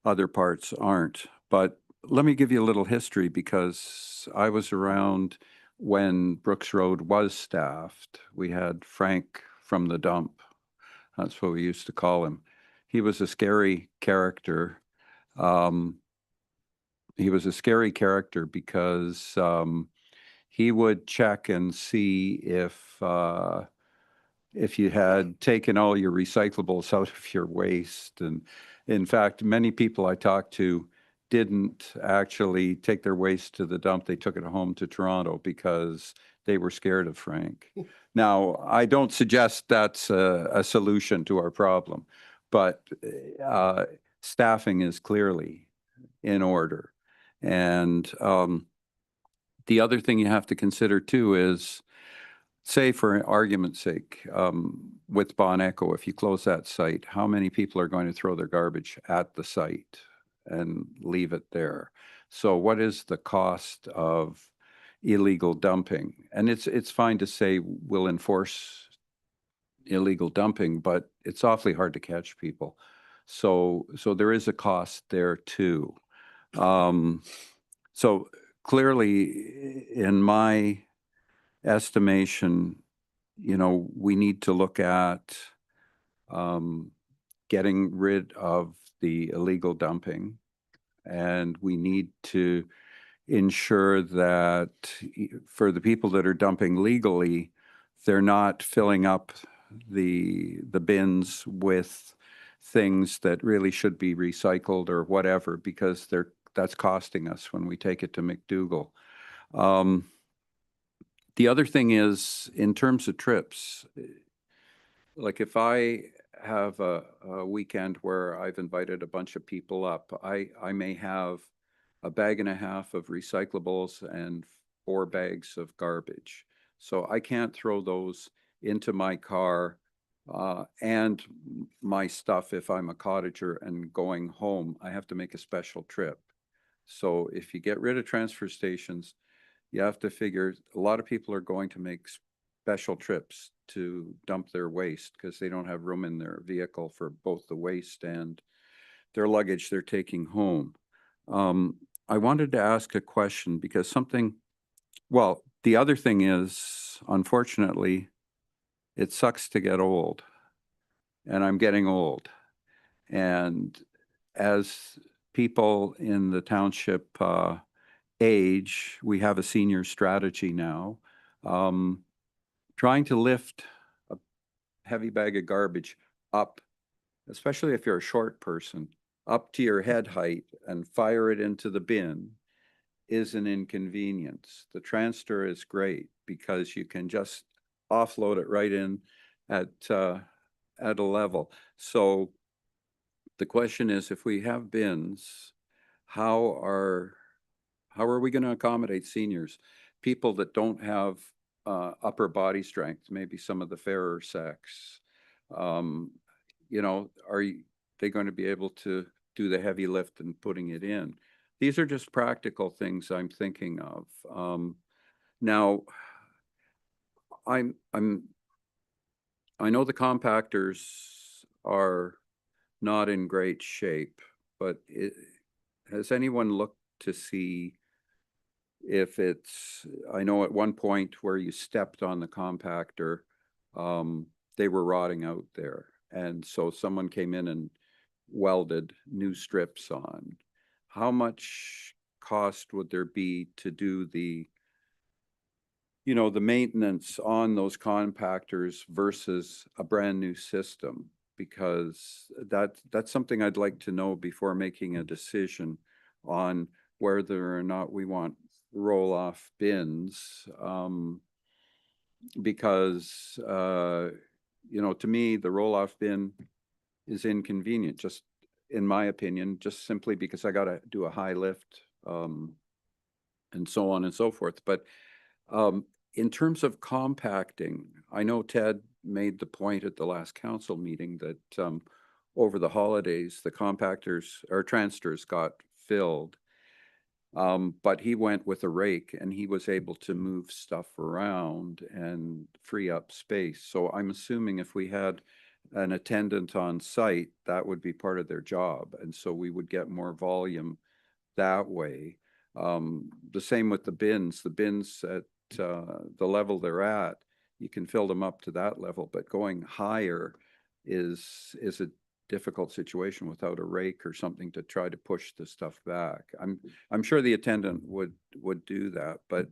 Other parts aren't. But let me give you a little history, because I was around when Brooks Road was staffed. We had Frank from the dump. That's what we used to call him. He was a scary character. He was a scary character because he would check and see if you had taken all your recyclables out of your waste. And in fact, many people I talked to didn't actually take their waste to the dump. They took it home to Toronto because they were scared of Frank. Now, I don't suggest that's a solution to our problem, but staffing is clearly in order. And the other thing you have to consider too is, say for argument's sake, with Bon Echo, if you close that site, how many people are going to throw their garbage at the site and leave it there? So what is the cost of illegal dumping? And it's fine to say we'll enforce illegal dumping, but it's awfully hard to catch people. So there is a cost there too. So clearly, in my estimation, we need to look at getting rid of the illegal dumping, and we need to ensure that for the people that are dumping legally, they're not filling up the bins with things that really should be recycled or whatever, because that's costing us when we take it to McDougall. The other thing is, in terms of trips, like if I have a weekend where I've invited a bunch of people up, I may have a bag and a half of recyclables and 4 bags of garbage. So I can't throw those into my car and my stuff if I'm a cottager and going home. I have to make a special trip. So if you get rid of transfer stations, you have to figure a lot of people are going to make special trips to dump their waste because they don't have room in their vehicle for both the waste and their luggage they're taking home. I wanted to ask a question because the other thing is, unfortunately, it sucks to get old, and I'm getting old. And as people in the township age, we have a senior strategy now. Trying to lift a heavy bag of garbage up, especially if you're a short person, up to your head height and fire it into the bin is an inconvenience. The transfer is great because you can just offload it right in at a level. So the question is, if we have bins, how are we going to accommodate seniors, people that don't have upper body strength, maybe some of the fairer sex? You know, are they going to be able to do the heavy lift and putting it in? These are just practical things I'm thinking of. Now, I know the compactors are not in great shape, but has anyone looked to see if it's, I know at one point where you stepped on the compactor, they were rotting out there. And so someone came in and welded new strips on. How much cost would there be to do the maintenance on those compactors versus a brand new system? Because that's something I'd like to know before making a decision on whether or not we want roll-off bins. Because, to me, the roll-off bin is inconvenient, just in my opinion, just simply because I got to do a high lift, and so on and so forth. But in terms of compacting, I know Ted made the point at the last council meeting that over the holidays, the compactors or transfers got filled. But he went with a rake and he was able to move stuff around and free up space. So I'm assuming if we had an attendant on site, that would be part of their job. And so we would get more volume that way. The same with the bins. The bins at the level they're at, you can fill them up to that level, but going higher is a difficult situation without a rake or something to try to push the stuff back. I'm sure the attendant would do that, but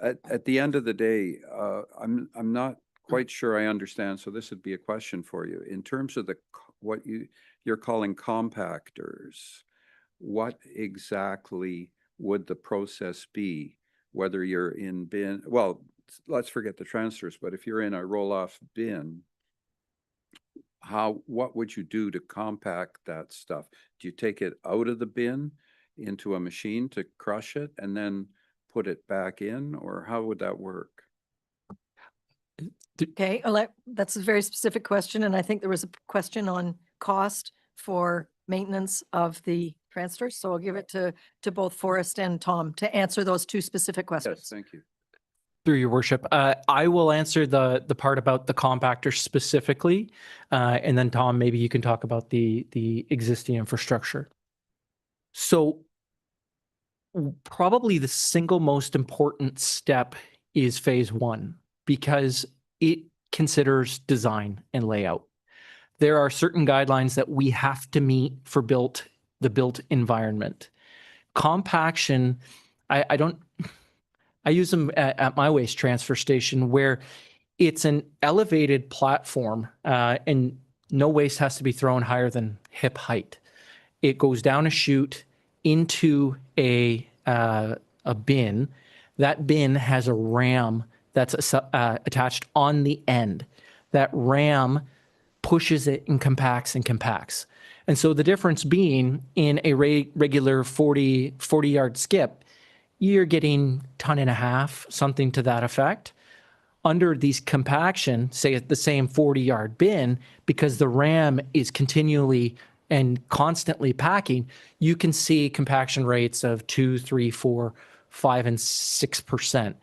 at the end of the day, I'm not quite sure I understand. So this would be a question for you in terms of what you're calling compactors. What exactly would the process be? Whether you're in bin, well, let's forget the transfers, but if you're in a roll-off bin, what would you do to compact that stuff? Do you take it out of the bin into a machine to crush it and then put it back in, or how would that work? Okay, that's a very specific question, and I think there was a question on cost for maintenance of the transfers. So I'll give it to both Forrest and Tom to answer those two specific Yes, questions. thank you. Through your worship, I will answer the part about the compactor specifically, and then Tom, maybe you can talk about the existing infrastructure. So probably the single most important step is phase one, because it considers design and layout. There are certain guidelines that we have to meet for the built environment. Compaction, I use them at my waste transfer station, where it's an elevated platform and no waste has to be thrown higher than hip height. It goes down a chute into a bin. That bin has a ram that's attached on the end. That ram pushes it and compacts and compacts. And so the difference being in a regular 40-yard skip, you're getting 1.5 tons, something to that effect. Under these compaction, say at the same 40-yard bin, because the ram is continually and constantly packing, you can see compaction rates of 2, 3, 4, 5, and 6%.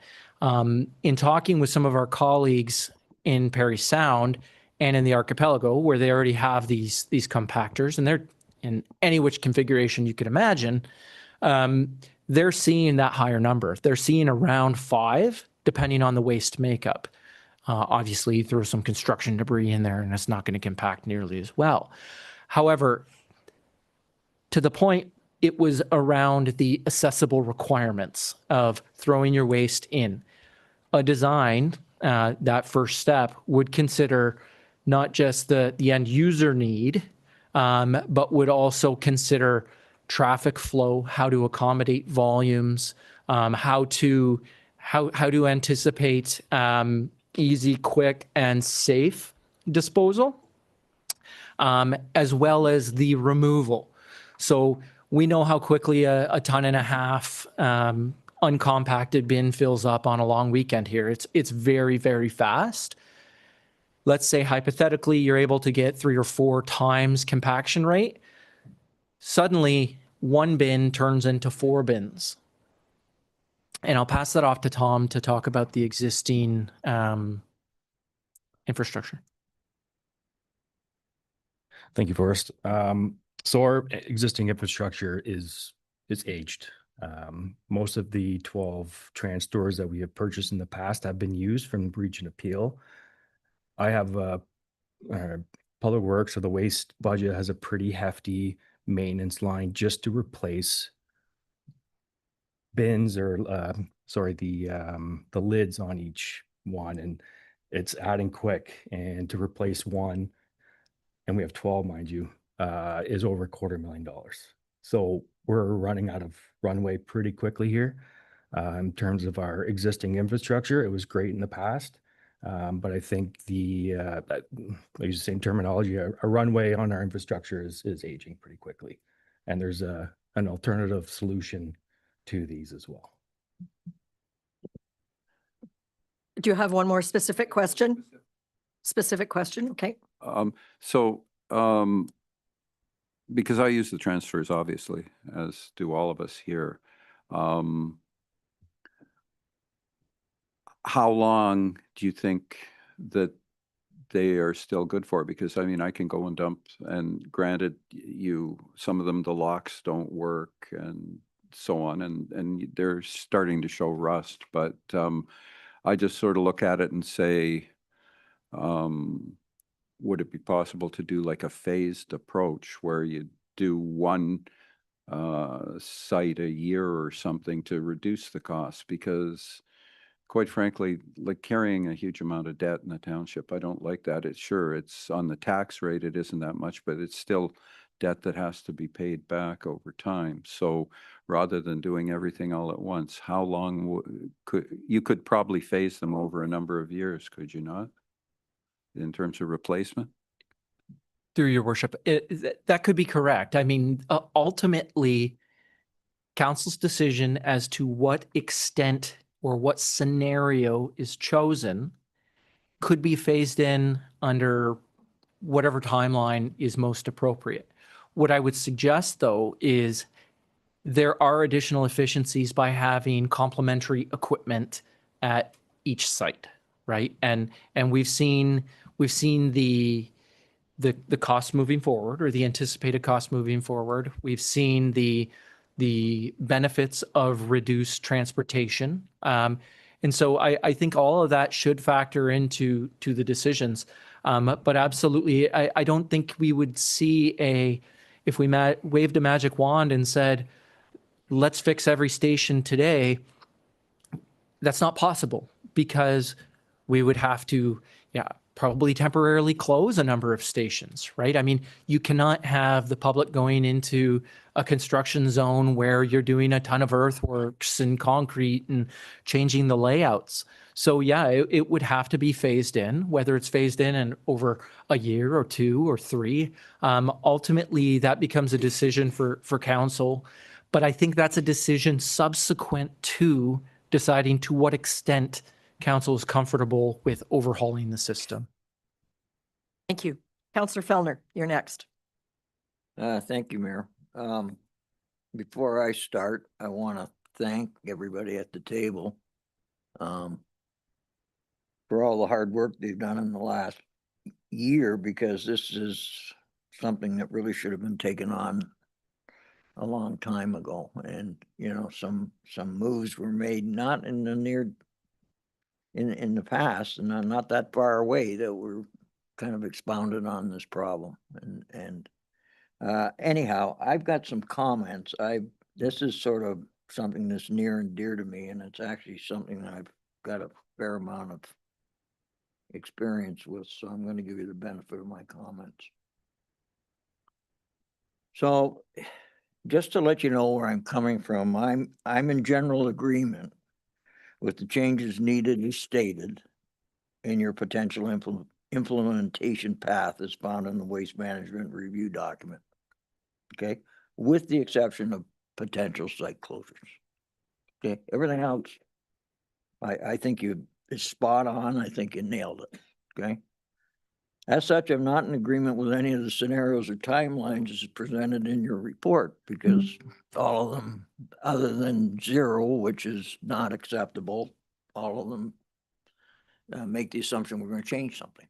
In talking with some of our colleagues in Parry Sound and in the archipelago, where they already have these compactors, and they're in any which configuration you could imagine, they're seeing that higher number. They're seeing around 5, depending on the waste makeup. Obviously, you throw some construction debris in there, and it's not going to compact nearly as well. However, to the point, it was around the accessible requirements of throwing your waste in. A design, that first step, would consider not just the end user need, but would also consider traffic flow, how to accommodate volumes, how to anticipate easy, quick, and safe disposal, as well as the removal. So we know how quickly a 1.5 ton uncompacted bin fills up on a long weekend here. It's very, very fast. Let's say hypothetically you're able to get 3 or 4 times compaction rate. Suddenly, 1 bin turns into 4 bins. And I'll pass that off to Tom to talk about the existing infrastructure. Thank you, Forrest. So our existing infrastructure is aged. Most of the 12 trans stores that we have purchased in the past have been used from breach and appeal. I have Public Works, or the waste budget has a pretty hefty maintenance line just to replace bins, or the lids on each one, and it's adding quick. And to replace one, and we have 12, mind you, is over $250,000. So we're running out of runway pretty quickly here. In terms of our existing infrastructure, it was great in the past. But I think I use the same terminology, a runway on our infrastructure is aging pretty quickly. And there's an alternative solution to these as well. Do you have one more specific question? Specific question, okay. Because I use the transfers, obviously, as do all of us here. How long do you think that they are still good for? Because I mean, I can go and dump, and granted, some of them, the locks don't work and so on, and they're starting to show rust. But I just sort of look at it and say, would it be possible to do like a phased approach where you do one site a year or something to reduce the cost? Because quite frankly, like carrying a huge amount of debt in the township, I don't like that. It's on the tax rate, it isn't that much, but it's still debt that has to be paid back over time. So rather than doing everything all at once, how long you could probably phase them over a number of years, could you not? In terms of replacement? Through your worship, that could be correct. I mean, ultimately, council's decision as to what extent or what scenario is chosen could be phased in under whatever timeline is most appropriate. What I would suggest, though, is there are additional efficiencies by having complementary equipment at each site, right? And we've seen the cost moving forward, or the anticipated cost moving forward. We've seen the benefits of reduced transportation. And so I think all of that should factor into the decisions. But absolutely, I don't think we would see if we waved a magic wand and said, let's fix every station today. That's not possible, because we would have to, probably temporarily close a number of stations, right? I mean, you cannot have the public going into a construction zone where you're doing a ton of earthworks and concrete and changing the layouts. So it would have to be phased in, whether it's phased in over a year or 2 or 3. Ultimately, that becomes a decision for council. But I think that's a decision subsequent to deciding to what extent council is comfortable with overhauling the system. Thank you. Councillor Fellner, you're next. Thank you, Mayor. Before I start, I want to thank everybody at the table for all the hard work they've done in the last year, because this is something that really should have been taken on a long time ago. And, some moves were made, not in the in the past, and not that far away, that were kind of expounded on this problem. And anyhow, I've got some comments. This is sort of something that's near and dear to me, and it's actually something that I've got a fair amount of experience with, so I'm going to give you the benefit of my comments. So just to let you know where I'm coming from, I'm in general agreement with the changes needed as stated in your potential implementation path as found in the waste management review document. Okay, with the exception of potential site closures. Okay, everything else, I think it's spot on. I think you nailed it. Okay. As such, I'm not in agreement with any of the scenarios or timelines as presented in your report, because all of them, other than 0, which is not acceptable, all of them make the assumption we're going to change something.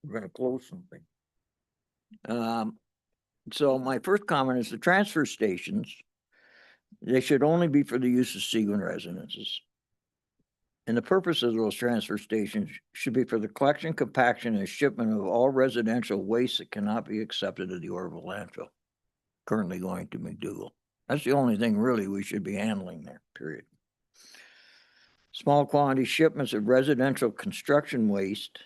We're going to close something. So my first comment is the transfer stations, they should only be for the use of Seguin residences. And the purpose of those transfer stations should be for the collection, compaction, and shipment of all residential waste that cannot be accepted at the Orville landfill, currently going to McDougal. That's the only thing really we should be handling there, period. Small quantity shipments of residential construction waste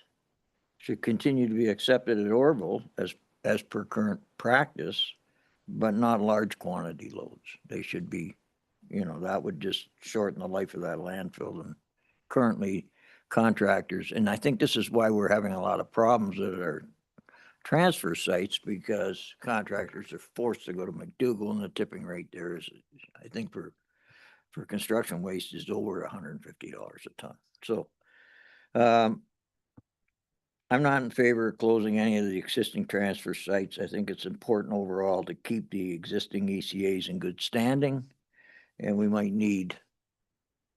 should continue to be accepted at Orville as per current practice, but not large quantity loads. They should be, that would just shorten the life of that landfill. And currently contractors, and I think this is why we're having a lot of problems at our transfer sites, because contractors are forced to go to McDougal, and the tipping rate there is, I think for construction waste is over $150 a ton. So I'm not in favor of closing any of the existing transfer sites. I think it's important overall to keep the existing ECAs in good standing, and we might need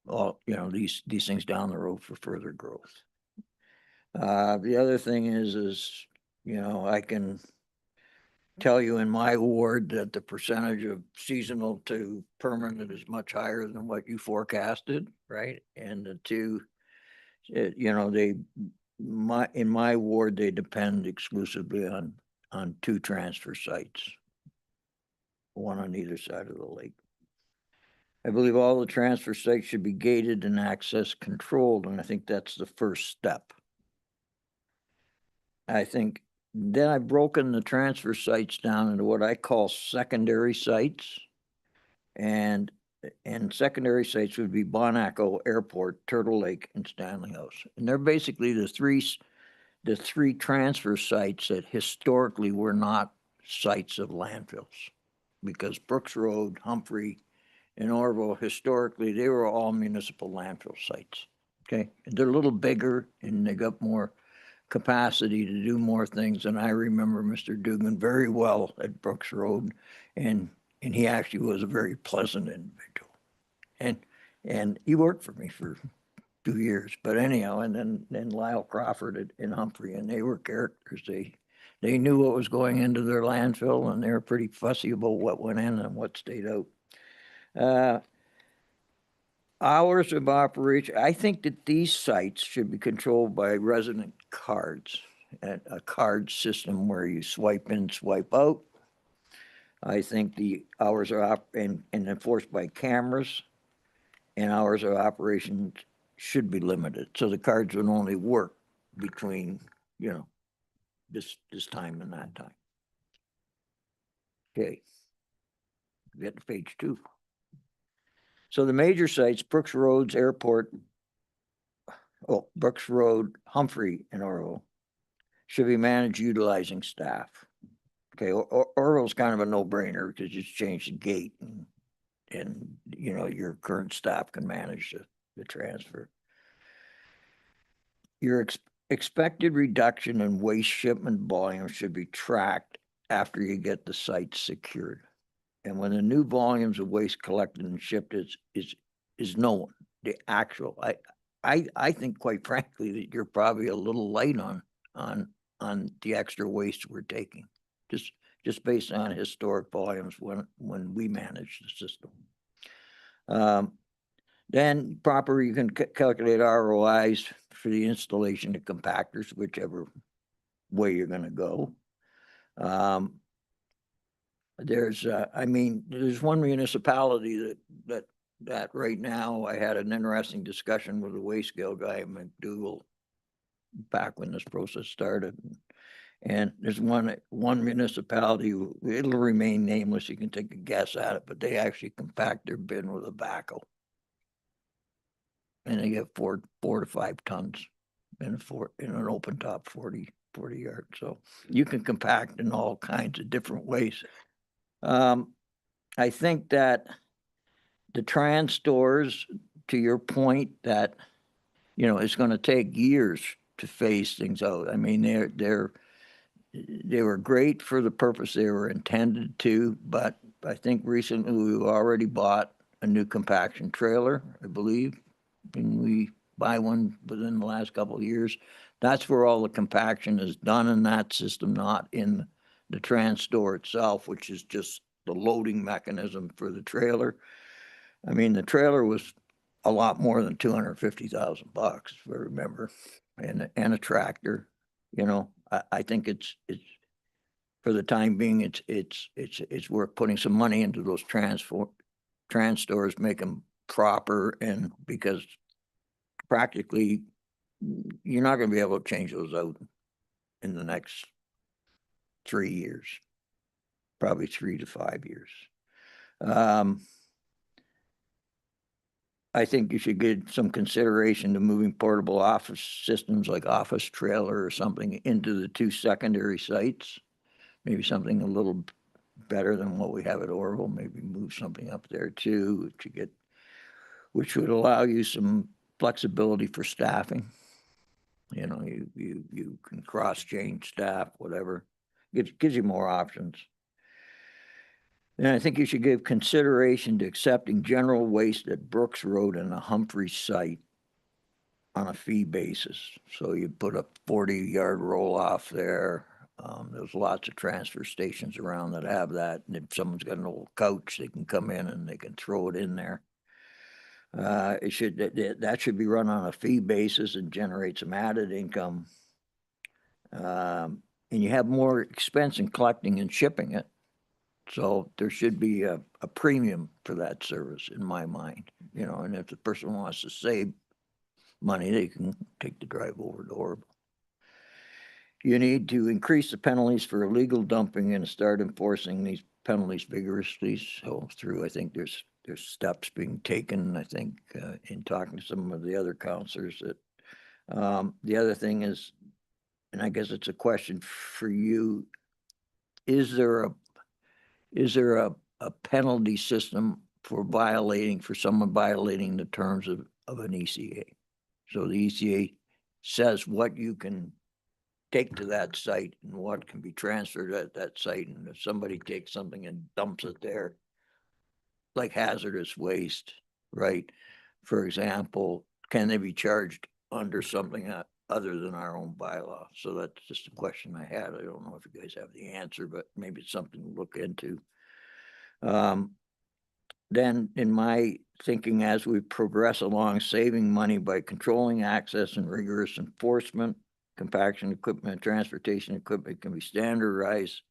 all, these things down the road for further growth. The other thing is, I can tell you in my ward that the percentage of seasonal to permanent is much higher than what you forecasted, right? And the two, in my ward, they depend exclusively on 2 transfer sites, one on either side of the lake. I believe all the transfer sites should be gated and access controlled, and I think that's the first step. I think then I've broken the transfer sites down into what I call secondary sites. And secondary sites would be Bonaco Airport, Turtle Lake, and Stanley House. And they're basically the three transfer sites that historically were not sites of landfills, because Brooks Road, Humphrey, and Orville, historically, they were all municipal landfill sites. Okay, and they're a little bigger and they got more capacity to do more things. And I remember Mr. Dugan very well at Brooks Road, and he actually was a very pleasant individual. And he worked for me for 2 years. But anyhow, and then Lyle Crawford in Humphrey, and they were characters. They knew what was going into their landfill, and they were pretty fussy about what went in and what stayed out. Hours of operation, I think that these sites should be controlled by resident cards, and a card system where you swipe in, swipe out. I think the hours are and enforced by cameras, and hours of operation should be limited. So the cards would only work between, this time and that time. Okay. Get to page 2. So the major sites, Brooks Road, Humphrey, and Orville, should be managed utilizing staff. Okay, Orville's kind of a no-brainer because you just change the gate, and your current staff can manage the transfer. Your expected reduction in waste shipment volume should be tracked after you get the site secured. And when the new volumes of waste collected and shipped is known, the actual, I think quite frankly that you're probably a little light on the extra waste we're taking, just based on historic volumes when we manage the system. Then you can calculate ROIs for the installation of compactors, whichever way you're going to go. There's one municipality that right now, I had an interesting discussion with a waste scale guy in McDougal back when this process started. And there's one municipality, it'll remain nameless, you can take a guess at it, but they actually compact their bin with a backhoe. And they get 4 to 5 tons in an open top 40 yard. So you can compact in all kinds of different ways. I think that the trans stores, to your point, that, you know, it's gonna take years to phase things out. I mean, they were great for the purpose they were intended to, but I think recently we already bought a new compaction trailer, I believe. And we buy one within the last couple of years. That's where all the compaction is done in that system, not in the trans store itself, which is just the loading mechanism for the trailer. I mean, the trailer was a lot more than $250,000, if I remember, and a tractor. You know, I think it's for the time being, it's worth putting some money into those trans stores, make them proper, and because practically you're not going to be able to change those out in the next 3 years, probably 3 to 5 years. I think you should give some consideration to moving portable office systems like office trailer or something into the 2 secondary sites. Maybe something a little better than what we have at Orville. Maybe move something up there too to get, which would allow you some flexibility for staffing. You know, you can cross-change staff, whatever. Gives you more options. And I think you should give consideration to accepting general waste at Brooks Road and the Humphrey site on a fee basis. So you put a 40-yard roll-off there. There's lots of transfer stations around that have that. And if someone's got an old couch, they can come in and they can throw it in there. That should be run on a fee basis and generate some added income. And you have more expense in collecting and shipping it. So there should be a premium for that service in my mind, you know, and if the person wants to save money, they can take the drive over to Orville. You need to increase the penalties for illegal dumping and start enforcing these penalties vigorously. So I think there's steps being taken, I think, in talking to some of the other counselors that, the other thing is, and I guess it's a question for you, is there a penalty system for someone violating the terms of an ECA? So the ECA says what you can take to that site and what can be transferred at that site. And if somebody takes something and dumps it there, like hazardous waste, right? For example, can they be charged under something other than our own bylaw? So that's just a question I had. I don't know if you guys have the answer, but maybe it's something to look into. Then in my thinking, as we progress along, saving money by controlling access and rigorous enforcement, compaction equipment, transportation equipment can be standardized,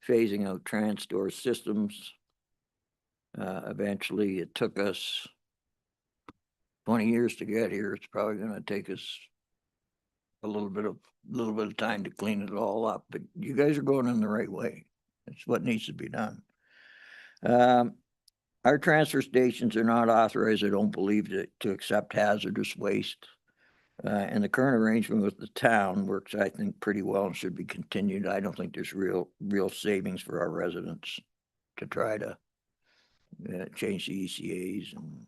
phasing out trans store systems. Eventually, it took us 20 years to get here. It's probably going to take us a little bit of time to clean it all up, but you guys are going in the right way. It's what needs to be done. Our transfer stations are not authorized, I don't believe, to accept hazardous waste. And the current arrangement with the town works, I think, pretty well and should be continued. I don't think there's real savings for our residents to try to change the ECAs and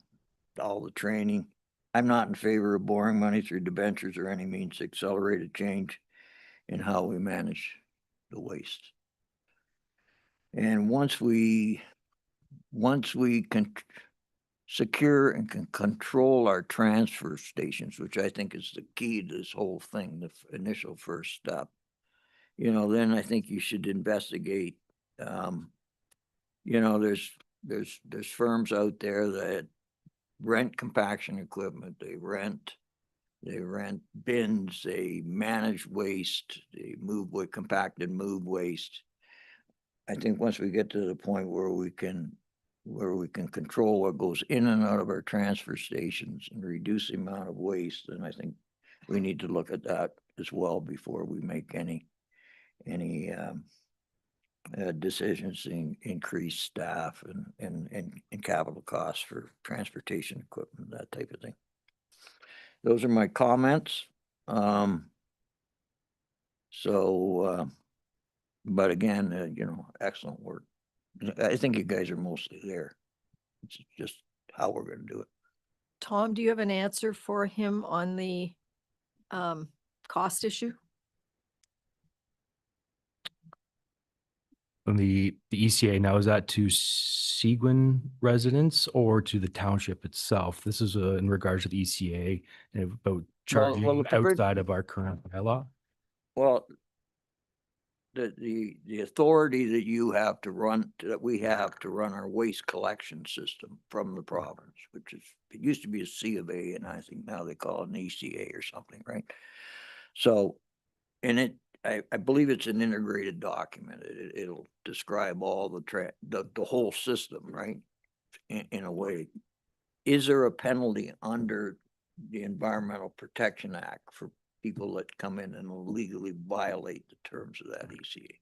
all the training. I'm not in favor of borrowing money through debentures or any means to accelerate a change in how we manage the waste. And once we can secure and can control our transfer stations, which I think is the key to this whole thing, the initial first step, you know, then I think you should investigate. You know, there's firms out there that rent compaction equipment, they rent bins, they manage waste, they compact and move waste. I think once we get to the point where we can control what goes in and out of our transfer stations and reduce the amount of waste, then I think we need to look at that. as well before we make any decisions to increase staff and capital costs for transportation equipment, that type of thing. Those are my comments. But again, you know, excellent work. I think you guys are mostly there. It's just how we're gonna do it. Tom, do you have an answer for him on the cost issue? On the ECA, now is that to Seguin residents or to the township itself? This is in regards to the ECA and about charging well, the provision- outside of our current bylaw. Well, the authority that you have to run, that we have to run our waste collection system from the province, which is, it used to be a C of A, and I think now they call it an ECA or something, right? So, and I believe it's an integrated document. It'll describe all the whole system, right? In a way. Is there a penalty under the Environmental Protection Act for people that come in and illegally violate the terms of that ECA?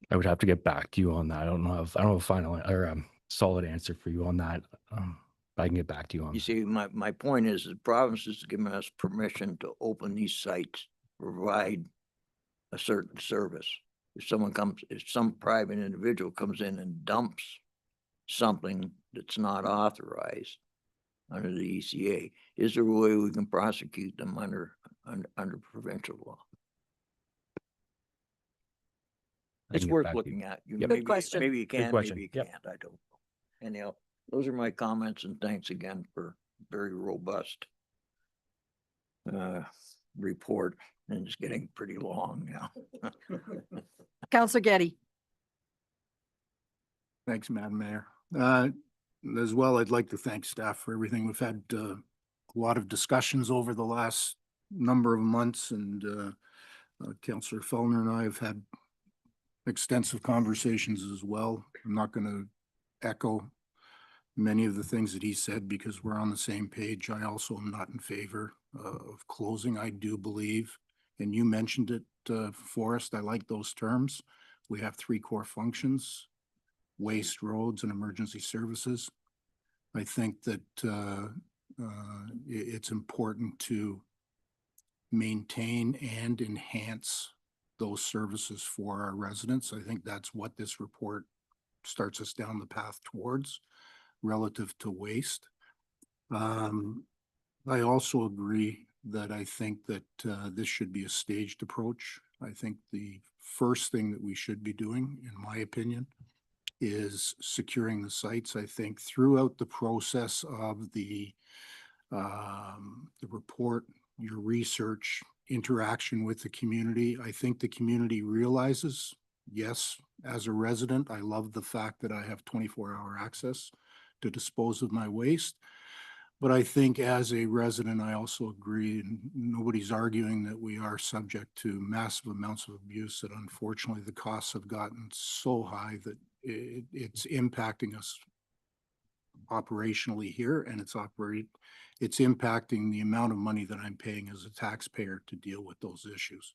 I would have to get back to you on that. I don't have a final or solid answer for you on that. But I can get back to you on You that. see, my point is the province has given us permission to open these sites, provide a certain service. If some private individual comes in and dumps something that's not authorized under the ECA, is there a way we can prosecute them under provincial law? I It's can get worth back to you. looking at. Yep. Good question. Maybe you can, question. maybe you Yep. can't, I don't know. Anyhow, those are my comments, and thanks again for very robust report, and it's getting pretty long now. Counselor Getty. Thanks, Madam Mayor. As well, I'd like to thank staff for everything. We've had a lot of discussions over the last number of months, and Councillor Fellner and I have had extensive conversations as well. I'm not going to echo many of the things that he said because we're on the same page. I also am not in favor of closing. I do believe, and you mentioned it, Forrest, I like those terms. We have 3 core functions: waste, roads, and emergency services. I think that it's important to maintain and enhance those services for our residents. I think that's what this report starts us down the path towards relative to waste. I also agree that I think that this should be a staged approach. I think the first thing that we should be doing, in my opinion, is securing the sites. I think throughout the process of the report, your research, interaction with the community, I think the community realizes, yes, as a resident, I love the fact that I have 24-hour access to dispose of my waste. But I think as a resident, I also agree, and nobody's arguing that we are subject to massive amounts of abuse, that unfortunately the costs have gotten so high that it's impacting us operationally here, and it's impacting the amount of money that I'm paying as a taxpayer to deal with those issues.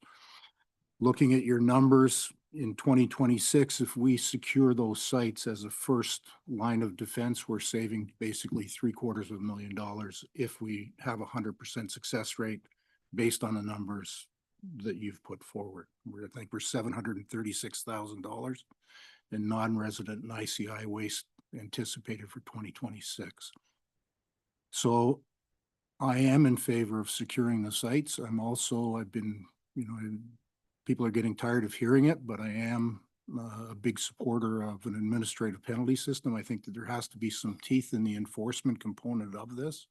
Looking at your numbers in 2026, if we secure those sites as a first line of defense, we're saving basically $750,000 if we have 100% success rate based on the numbers that you've put forward. I think we're $736,000 in non-resident and ICI waste anticipated for 2026. So I am in favor of securing the sites. I've been, people are getting tired of hearing it, but I am a big supporter of an administrative penalty system. I think that there has to be some teeth in the enforcement component of this.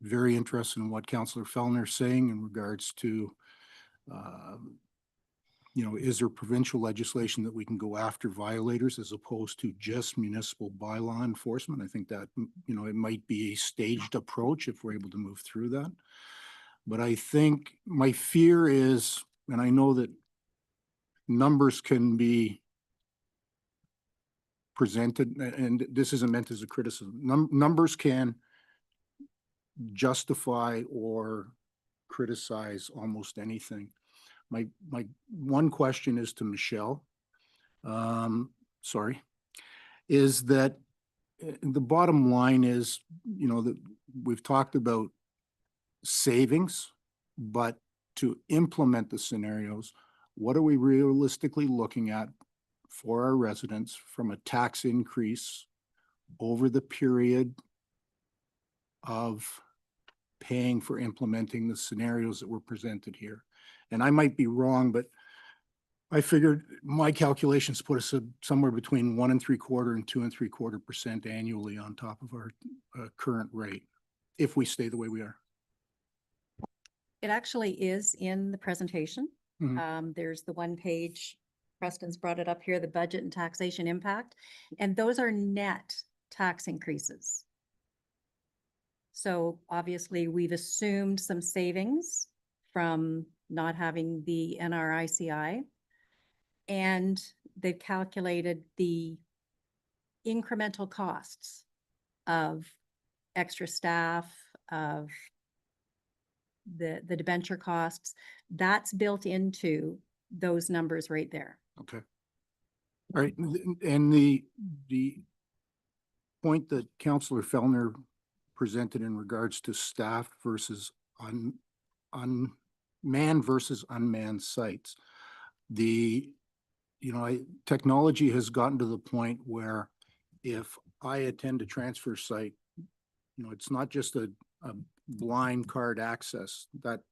Very interested in what Councillor Fellner is saying in regards to, is there provincial legislation that we can go after violators as opposed to just municipal bylaw enforcement? I think that, it might be a staged approach if we're able to move through that. But I think my fear is, and I know that numbers can be presented, and this isn't meant as a criticism, numbers can justify or criticize almost anything. My one question is to Michelle. Sorry, is that the bottom line is, you know, that we've talked about savings, but to implement the scenarios, what are we realistically looking at for our residents from a tax increase over the period of paying for implementing the scenarios that were presented here? And I might be wrong, but I figured my calculations put us at somewhere between 1 3/4 and 2 3/4% annually on top of our current rate, if we stay the way we are. It actually is in the presentation. Mhm. There's the one page, Preston's brought it up here, the budget and taxation impact, and those are net tax increases. So obviously, we've assumed some savings from not having the NRICI. And they've calculated the incremental costs of extra staff, of the debenture costs. That's built into those numbers right there. Okay. All right, and the point that Councillor Fellner presented in regards to staff versus unmanned versus unmanned sites. Technology has gotten to the point where if I attend a transfer site, it's not just a blind card access. That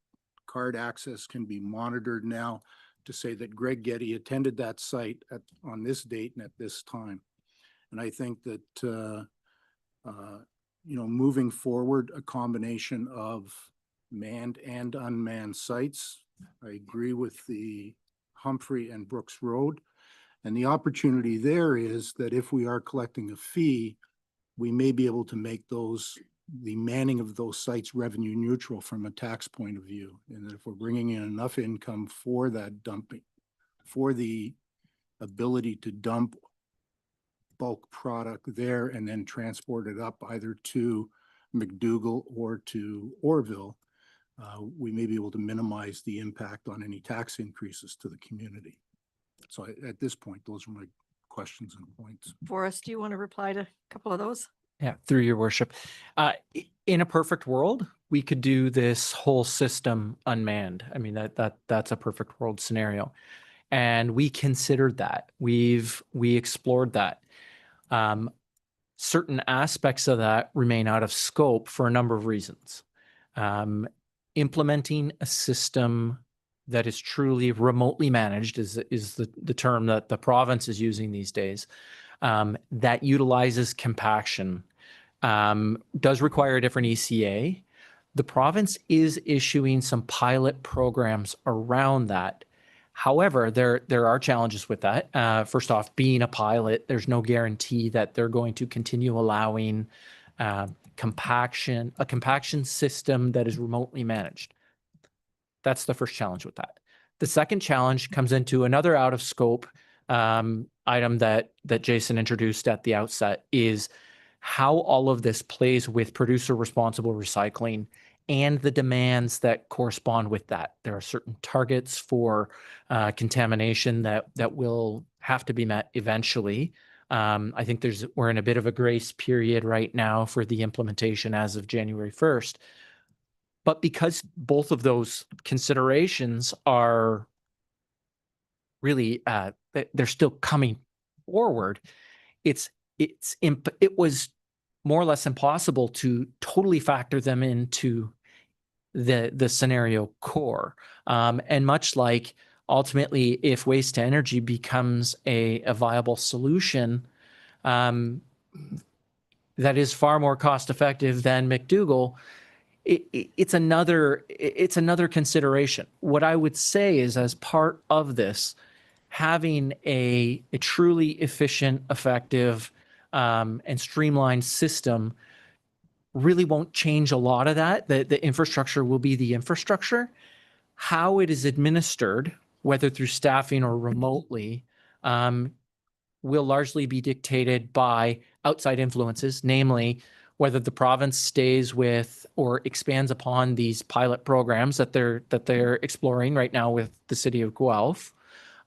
card access can be monitored now to say that Greg Getty attended that site on this date and at this time. And I think that, moving forward, a combination of manned and unmanned sites. I agree with the Humphrey and Brooks Road. And the opportunity there is that if we are collecting a fee, we may be able to make the manning of those sites revenue neutral from a tax point of view. And that if we're bringing in enough income for that dumping, for the ability to dump bulk product there and then transport it up either to McDougall or to Orville, we may be able to minimize the impact on any tax increases to the community. So at this point, those are my questions and points. Forrest, do you want to reply to a couple of those? Yeah, through your worship. In a perfect world, we could do this whole system unmanned. I mean, that's a perfect world scenario. And we considered that. We explored that. Certain aspects of that remain out of scope for a number of reasons. Implementing a system that is truly remotely managed is the term that the province is using these days, that utilizes compaction, does require a different ECA. The province is issuing some pilot programs around that. However, there are challenges with that. First off, being a pilot, there's no guarantee that they're going to continue allowing a compaction system that is remotely managed. That's the first challenge with that. The second challenge comes into another out of scope item that Jason introduced at the outset, is how all of this plays with producer responsible recycling and the demands that correspond with that. There are certain targets for contamination that will have to be met eventually. I think we're in a bit of a grace period right now for the implementation as of January 1st. But because both of those considerations are really, they're still coming forward, it was more or less impossible to totally factor them into the scenario core. And much like ultimately, if waste to energy becomes a viable solution, that is far more cost effective than McDougall, it's another consideration. What I would say is, as part of this, having a truly efficient, effective, and streamlined system really won't change a lot of that. The infrastructure will be the infrastructure. How it is administered, whether through staffing or remotely, will largely be dictated by outside influences, namely whether the province stays with or expands upon these pilot programs that they're exploring right now with the city of Guelph,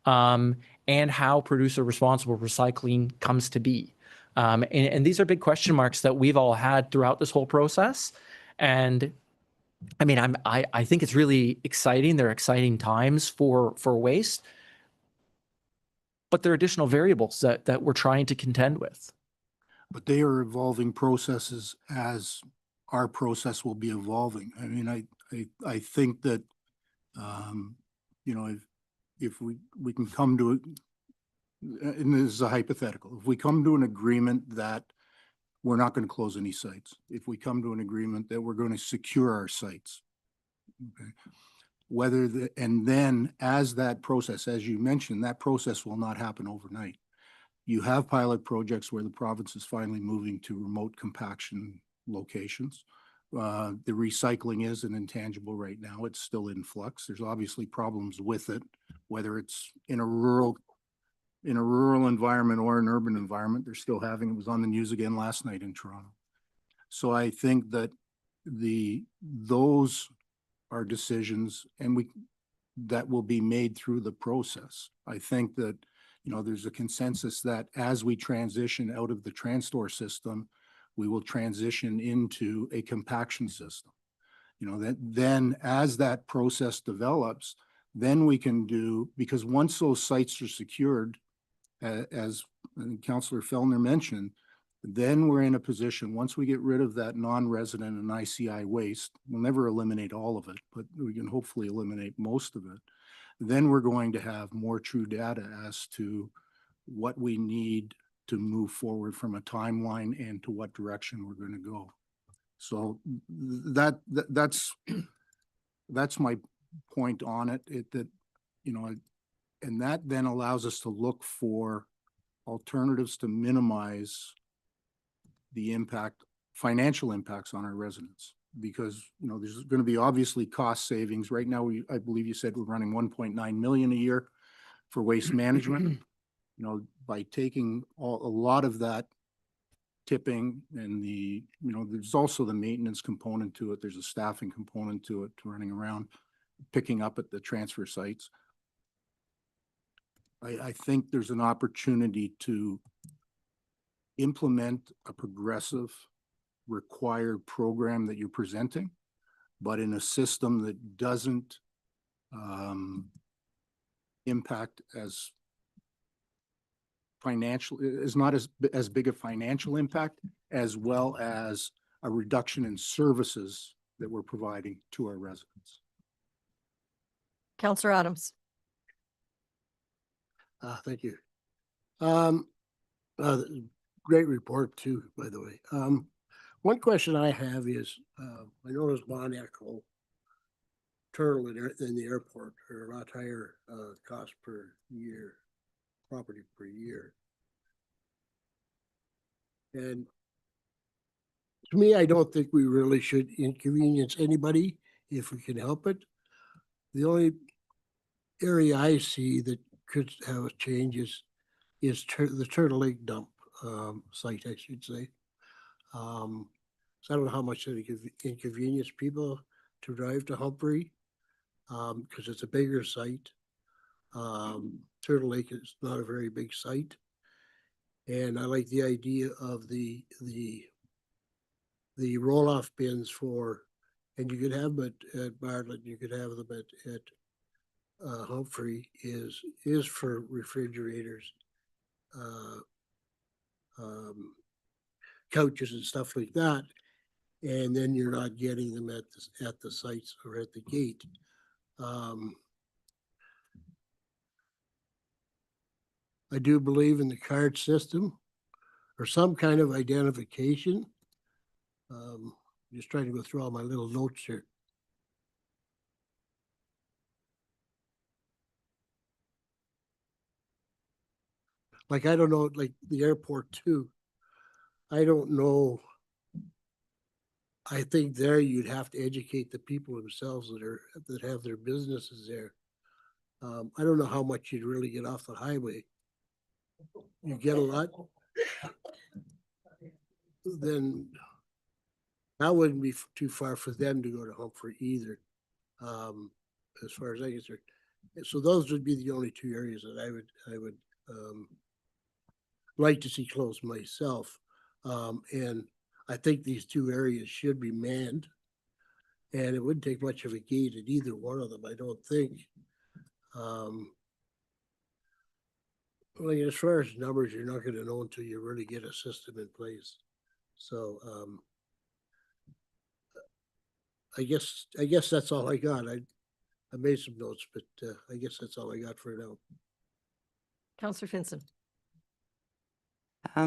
and how producer responsible recycling comes to be. And these are big question marks that we've all had throughout this whole process. And I mean, I think it's really exciting. They're exciting times for waste, but there are additional variables that we're trying to contend with. But they are evolving processes as our process will be evolving. I mean, I think that, you know, if we can come to it, and this is a hypothetical, if we come to an agreement that we're not going to close any sites, if we come to an agreement that we're going to secure our sites, okay, and then as that process, as you mentioned, that process will not happen overnight. You have pilot projects where the province is finally moving to remote compaction locations. The recycling is an intangible right now. It's still in flux. There's obviously problems with it, whether it's in a rural environment or an urban environment. They're still having, it was on the news again last night in Toronto. So I think that those are decisions that will be made through the process. I think that, you know, there's a consensus that as we transition out of the TransStore system, we will transition into a compaction system. You know, that then as that process develops, then we can do, because once those sites are secured, as Councillor Fellner mentioned, then we're in a position, once we get rid of that non-resident and ICI waste, we'll never eliminate all of it, but we can hopefully eliminate most of it. Then we're going to have more true data as to what we need to move forward from a timeline and to what direction we're going to go. So that's my point on it. That, you know, and that then allows us to look for alternatives to minimize the financial impacts on our residents, because, you know, there's going to be obviously cost savings. Right now, I believe you said we're running 1.9 million a year for waste management. You know, by taking a lot of that tipping and you know, there's also the maintenance component to it. There's a staffing component to it, to running around, picking up at the transfer sites. I think there's an opportunity to implement a progressive required program that you're presenting, but in a system that doesn't impact as financial, is not as big a financial impact, as well as a reduction in services that we're providing to our residents. Councillor Adams. Thank you. Great report too, by the way. One question I have is, I noticed Monaco terminal in the airport are a lot higher cost per year, property per year. And to me, I don't think we really should inconvenience anybody if we can help it. The only area I see that could have a change is the Turtle Lake dump site, I should say. So I don't know how much it inconvenience people to drive to Humphrey, because it's a bigger site. Turtle Lake is not a very big site. And I like the idea of the roll-off bins and you could have them at Bartlett, you could have them at Humphrey is for refrigerators, couches and stuff like that, and then you're not getting them at the sites or at the gate. I do believe in the card system or some kind of identification. Just trying to go through all my little notes here. Like, I don't know, like the airport too. I don't know. I think there you'd have to educate the people themselves that have their businesses there. I don't know how much you'd really get off the highway. You get a lot. Then that wouldn't be too far for them to go to Humphrey either, as far as I concerned. And so those would be the only two areas that I would like to see closed myself. And I think these two areas should be manned. And it wouldn't take much of a gate at either one of them, I don't think. Like as far as numbers, you're not gonna know until you really get a system in place. So, I guess that's all I got. I made some notes, but, I guess that's all I got for now. Counselor Finson.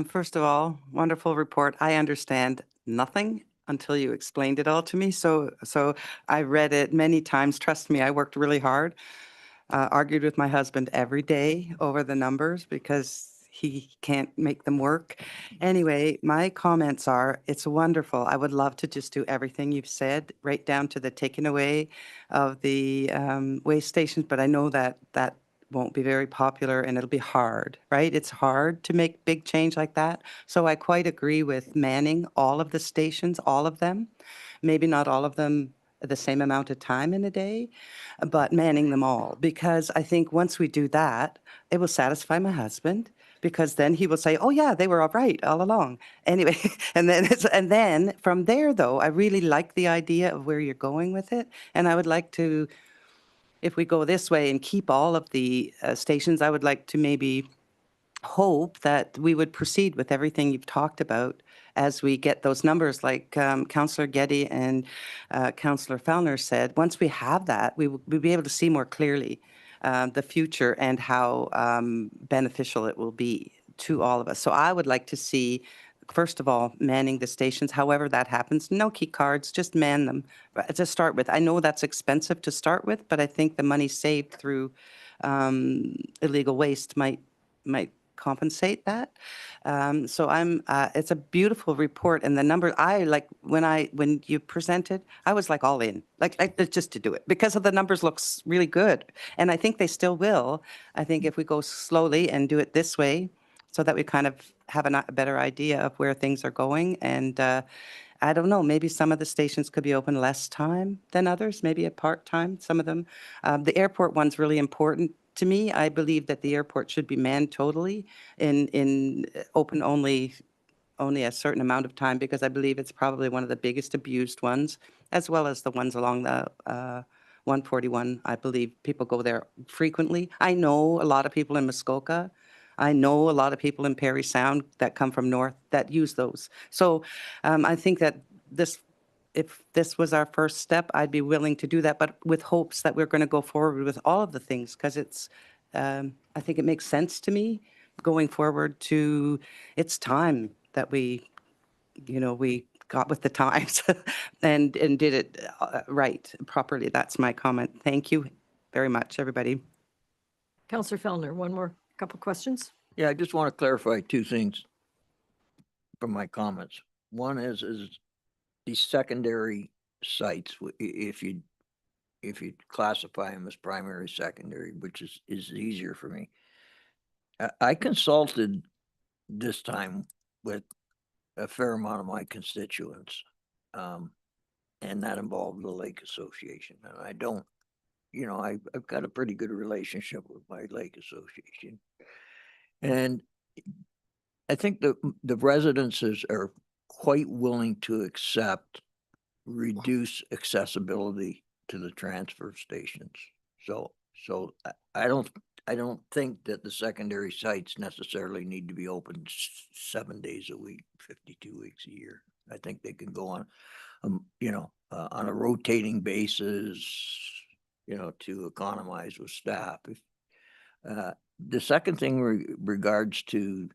First of all, wonderful report. I understand nothing until you explained it all to me. So I read it many times. Trust me, I worked really hard. Argued with my husband every day over the numbers because he can't make them work. Anyway, my comments are, it's wonderful. I would love to just do everything you've said, right down to the taking away of the waste stations, but I know that won't be very popular and it'll be hard, right? It's hard to make big change like that. So I quite agree with manning all of the stations, all of them. Maybe not all of them the same amount of time in a day, but manning them all. Because I think once we do that, it will satisfy my husband, because then he will say, oh yeah, they were all right all along. Anyway, and then from there though, I really like the idea of where you're going with it. And I would like to, if we go this way and keep all of the stations, I would like to maybe hope that we would proceed with everything you've talked about as we get those numbers, like Councillor Getty and Councillor Fellner said. Once we have that, we'll be able to see more clearly the future and how beneficial it will be to all of us. So I would like to see, first of all, manning the stations, however that happens. No key cards, just man them to start with. I know that's expensive to start with, but I think the money saved through illegal waste might compensate that. So it's a beautiful report, and the number, when you presented, I was like all in, like just to do it, because of the numbers looks really good. And I think they still will. I think if we go slowly and do it this way, so that we kind of have a better idea of where things are going. And I don't know, maybe some of the stations could be open less time than others, maybe a part-time, some of them. The airport one's really important to me. I believe that the airport should be manned totally in open only a certain amount of time, because I believe it's probably one of the biggest abused ones, as well as the ones along the 141. I believe people go there frequently. I know a lot of people in Muskoka. I know a lot of people in Parry Sound that come from north that use those. So I think that if this was our first step, I'd be willing to do that, but with hopes that we're going to go forward with all of the things, because I think it makes sense to me going forward it's time that we got with the times and did it right, properly. That's my comment. Thank you very much, everybody. Counselor Fellner, one more couple questions. Yeah, I just want to clarify two things from my comments. One is these secondary sites, if you classify them as primary, secondary, which is easier for me. I consulted this time with a fair amount of my constituents, and that involved the Lake Association. And I don't, I've got a pretty good relationship with my Lake Association. And I think the residences are quite willing to accept reduce accessibility to the transfer stations. So I don't think that the secondary sites necessarily need to be open 7 days a week, 52 weeks a year. I think they can go on, on a rotating basis, to economize with staff. The second thing regards to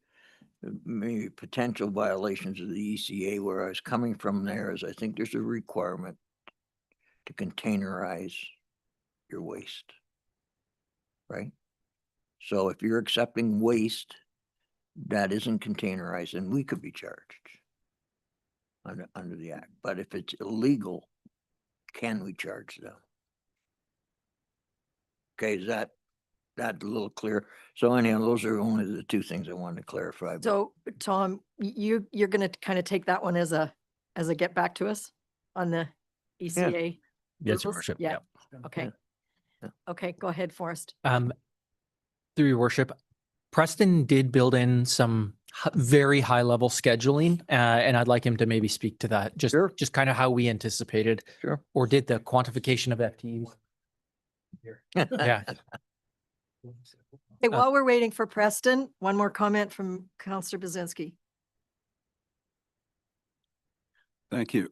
maybe potential violations of the ECA, where I was coming from there, is I think there's a requirement to containerize your waste, right? So if you're accepting waste that isn't containerized, then we could be charged under the act. But if it's illegal, can we charge them? Okay, is that a little clear? So anyhow, those are only the two things I wanted to clarify. So Tom, you're going to kind of take that one as a as a get back to us on the ECA? Yes, Your approvals? Worship. Yeah, Yeah. okay. Yeah. Okay, go ahead, Forrest. Through your worship, Preston did build in some very high level scheduling, and I'd like him to maybe speak to that. Sure. Just kind of how we anticipated Sure. or did the quantification of FTEs. Yeah. Hey, while we're waiting for Preston, one more comment from Counselor Bazinski. Thank you.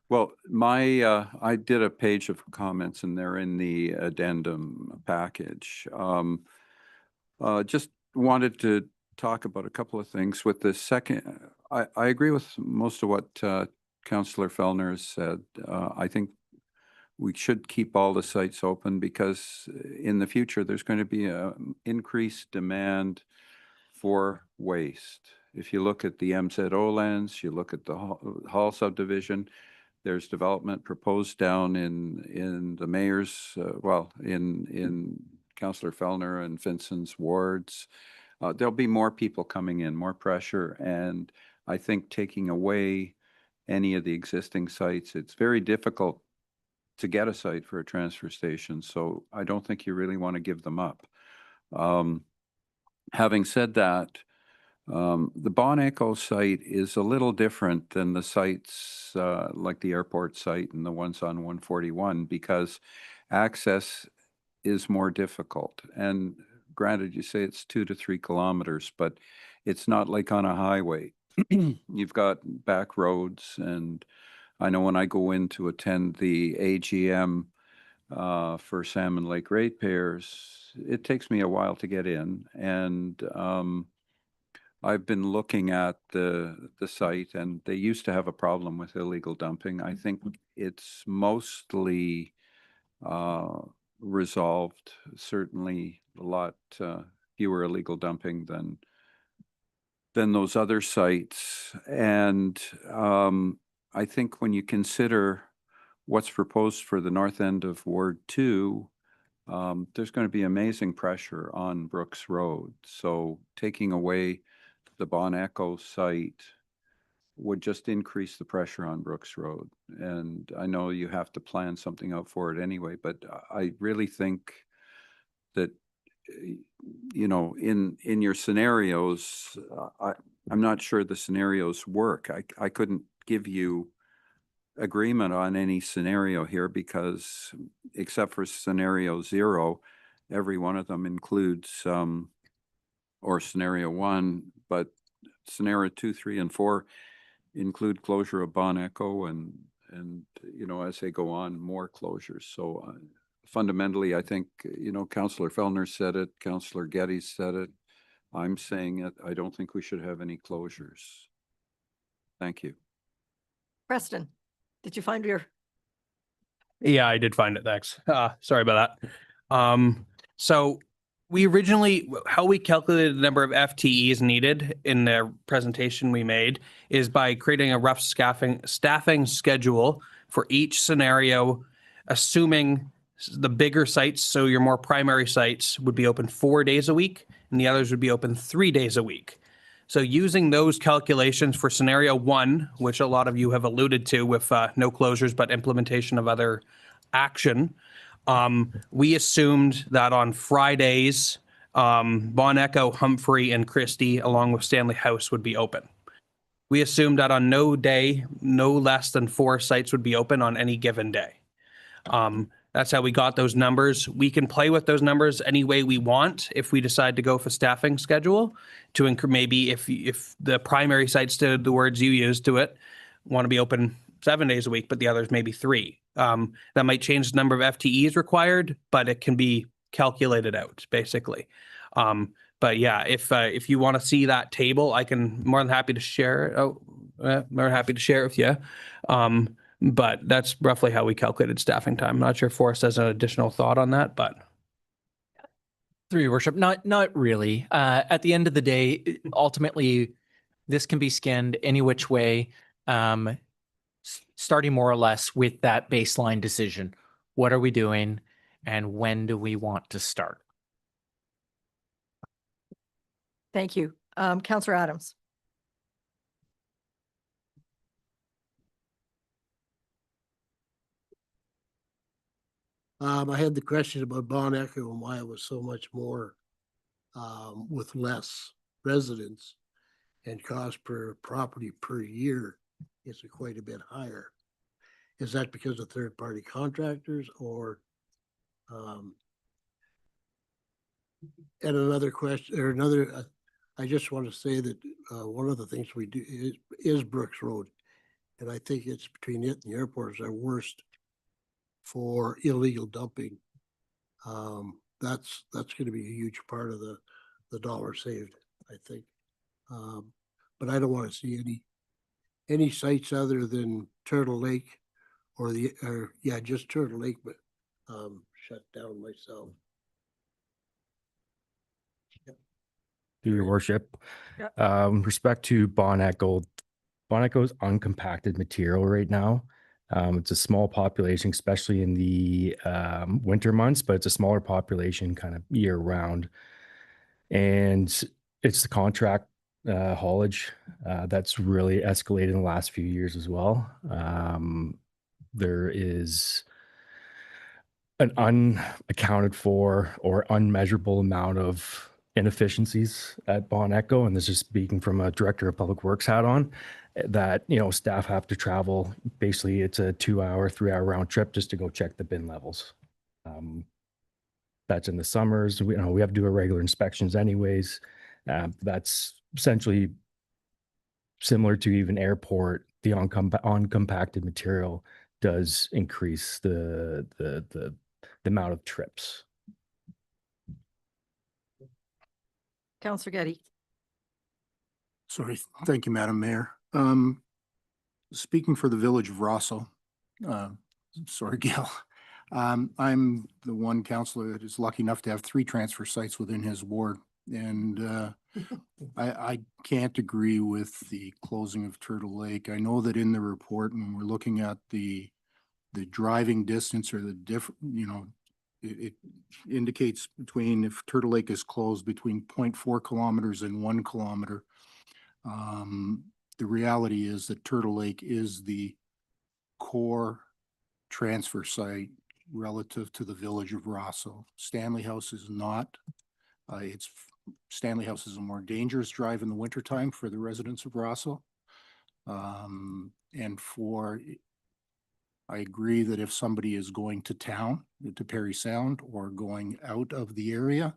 Well, I did a page of comments and they're in the addendum package. Just wanted to talk about a couple of things with the second. I agree with most of what Councillor Fellner has said. I think we should keep all the sites open because in the future, there's going to be a increased demand for waste. If you look at the MZO lands, you look at the Hall subdivision, there's development proposed down in the mayor's, in Councillor Fellner and Vincent's wards. There'll be more people coming in, more pressure, and I think taking away any of the existing sites, it's very difficult to get a site for a transfer station, so I don't think you really want to give them up. Having said that, the Bon Echo site is a little different than the sites like the airport site and the ones on 141 because access is more difficult. And granted, you say it's 2 to 3 kilometers, but it's not like on a highway. You've got back roads, and I know when I go in to attend the AGM for Salmon Lake ratepayers, it takes me a while to get in, and I've been looking at the site, and they used to have a problem with illegal dumping. I think it's mostly resolved. Certainly, a lot fewer illegal dumping than those other sites. And I think when you consider what's proposed for the north end of Ward 2, there's going to be amazing pressure on Brooks Road. So taking away the Bon Echo site would just increase the pressure on Brooks Road. And I know you have to plan something out for it anyway, but I really think that, you know, in your scenarios, I'm not sure the scenarios work. I couldn't give you agreement on any scenario here because except for scenario 0, every one of them includes or scenario 1, but scenario 2, 3, and 4 include closure of Bon Echo and you know, as they go on, more closures. So fundamentally, I think, you know, Councillor Fellner said it, Councillor Getty said it, I'm saying it, I don't think we should have any closures. Thank you. Preston, did you find your, Yeah, I did find it. Thanks. Sorry about that. So we originally, how we calculated the number of FTEs needed in the presentation we made is by creating a rough staffing schedule for each scenario, assuming the bigger sites, so your more primary sites would be open 4 days a week and the others would be open 3 days a week. So using those calculations for scenario 1, which a lot of you have alluded to with no closures but implementation of other action, we assumed that on Fridays, Bon Echo, Humphrey, and Christie, along with Stanley House, would be open. We assumed that on no day, no less than 4 sites would be open on any given day. That's how we got those numbers. We can play with those numbers any way we want if we decide to go for staffing schedule to maybe if the primary sites, to the words you used to it, want to be open 7 days a week, but the others maybe 3. That might change the number of FTEs required, but it can be calculated out basically. But yeah, if you want to see that table, I can more than happy to share. More happy to share it with you. But that's roughly how we calculated staffing time. I'm not sure if Forrest has an additional thought on that, but. Through your worship, not really. At the end of the day, ultimately, this can be skinned any which way, starting more or less with that baseline decision. What are we doing and when do we want to start? thank you. Counselor Adams. I had the question about Bon Echo and why it was so much more with less residents, and cost per property per year is quite a bit higher. Is that because of third-party contractors or? And another question, or another, I just want to say that one of the things we do is Brooks Road. And I think it's between it and the airport is our worst for illegal dumping. That's going to be a huge part of the dollar saved, I think. But I don't want to see any sites other than Turtle Lake just Turtle Lake, but shut down myself. Through your worship. Yeah. Respect to Bon Echo is uncompacted material right now. It's a small population, especially in the winter months, but it's a smaller population kind of year round. And it's the contract haulage that's really escalated in the last few years as well. There is an unaccounted for or unmeasurable amount of inefficiencies at Bon Echo, and this is speaking from a director of public works hat on, that, you know, staff have to travel. Basically, it's a 2-hour, 3-hour round trip just to go check the bin levels. That's in the summers. We have to do our regular inspections anyways. That's essentially similar to even airport. The uncompacted material does increase the amount of trips. Councillor Getty. Sorry, thank you, Madam Mayor. Speaking for the village of Rosso, sorry, Gail. I'm the one councillor that is lucky enough to have 3 transfer sites within his ward. And I can't agree with the closing of Turtle Lake. I know that in the report, when we're looking at the driving distance or the different, it indicates between, if Turtle Lake is closed, between 0.4 kilometers and 1 kilometer. The reality is that Turtle Lake is the core transfer site relative to the village of Rosso. Stanley House is not. Stanley House is a more dangerous drive in the wintertime for the residents of Rosso. I agree that if somebody is going to town, to Perry Sound, or going out of the area,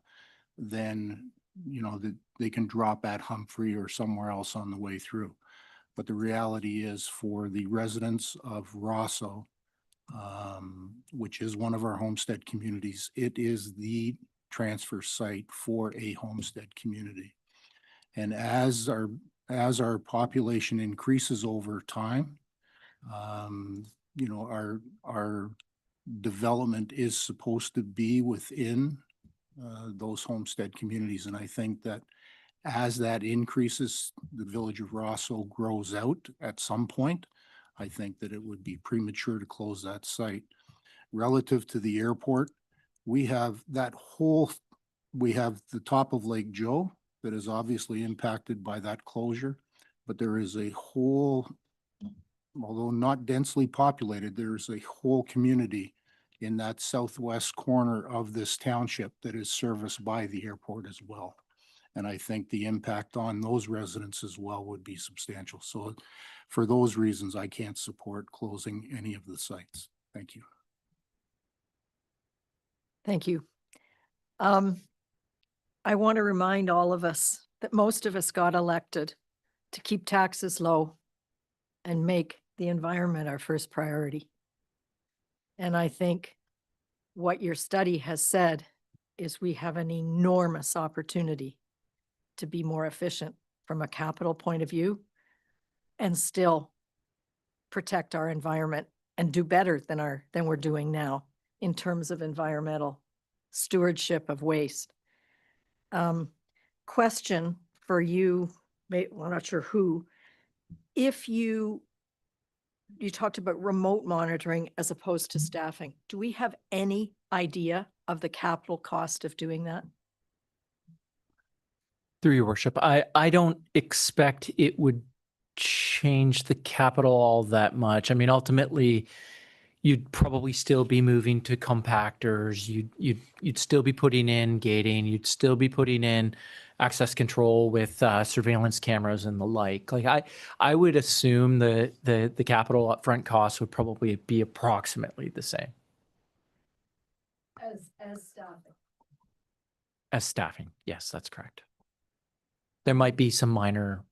then, that they can drop at Humphrey or somewhere else on the way through. But the reality is, for the residents of Rosso, which is one of our homestead communities, it is the transfer site for a homestead community. And as our population increases over time, our development is supposed to be within those homestead communities. And I think that as that increases, the village of Rosso grows out at some point. I think that it would be premature to close that site. Relative to the airport, we have the top of Lake Joe that is obviously impacted by that closure, but there is a whole, although not densely populated, there's a whole community in that southwest corner of this township that is serviced by the airport as well. And I think the impact on those residents as well would be substantial. So for those reasons, I can't support closing any of the sites. Thank you. Thank you. I want to remind all of us that most of us got elected to keep taxes low and make the environment our first priority. And I think what your study has said is we have an enormous opportunity to be more efficient from a capital point of view and still protect our environment and do better than we're doing now in terms of environmental stewardship of waste. Question for you, I'm not sure who, if you talked about remote monitoring as opposed to staffing, do we have any idea of the capital cost of doing that? Through your worship, I don't expect it would change the capital all that much. I mean, ultimately, you'd probably still be moving to compactors. You'd still be putting in gating. You'd still be putting in access control with surveillance cameras and the like. Like I would assume the capital upfront costs would probably be approximately the same As staffing. as staffing. Yes, that's correct. There might be some minor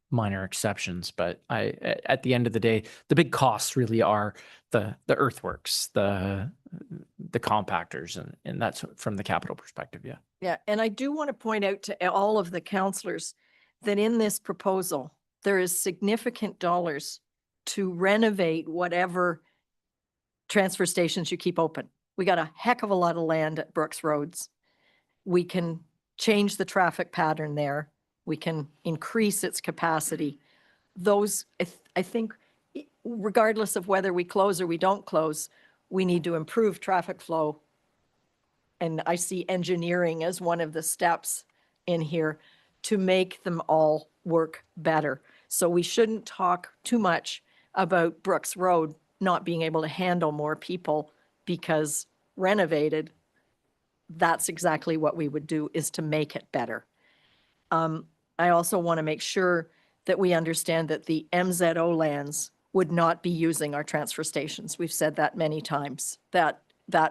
exceptions, but at the end of the day, the big costs really are the earthworks, the compactors, and that's from the capital perspective. Yeah. Yeah, and I do want to point out to all of the counselors that in this proposal, there is significant dollars to renovate whatever transfer stations you keep open. We got a heck of a lot of land at Brooks Roads. We can change the traffic pattern there. We can increase its capacity. Those, I think, regardless of whether we close or we don't close, we need to improve traffic flow. And I see engineering as one of the steps in here to make them all work better. So we shouldn't talk too much about Brooks Road not being able to handle more people, because renovated, that's exactly what we would do, is to make it better. I also want to make sure that we understand that the MZO lands would not be using our transfer stations. We've said that many times, that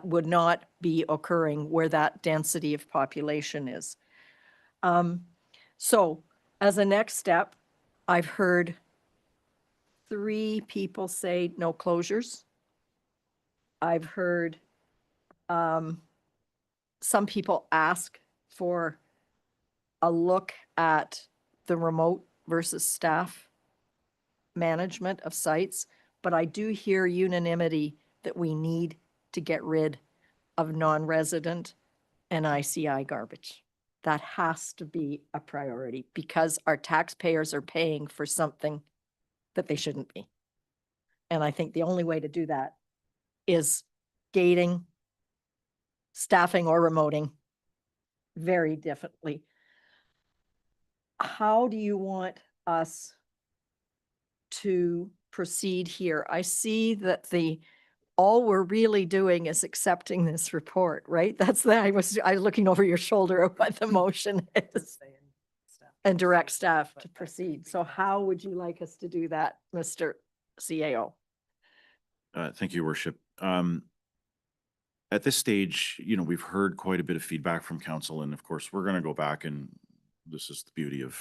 would not be occurring where that density of population is. So as a next step, I've heard 3 people say no closures. I've heard some people ask for a look at the remote versus staff management of sites, but I do hear unanimity that we need to get rid of non-resident and ICI garbage. That has to be a priority, because our taxpayers are paying for something that they shouldn't be. And I think the only way to do that is gating, staffing or remoting very differently. How do you want us to proceed here? I see that all we're really doing is accepting this report, right? I was looking over your shoulder at what the motion is. And direct staff to proceed. So how would you like us to do that, Mr. CAO? Thank you, Worship. At this stage, we've heard quite a bit of feedback from council, and of course, we're going to go back, and this is the beauty of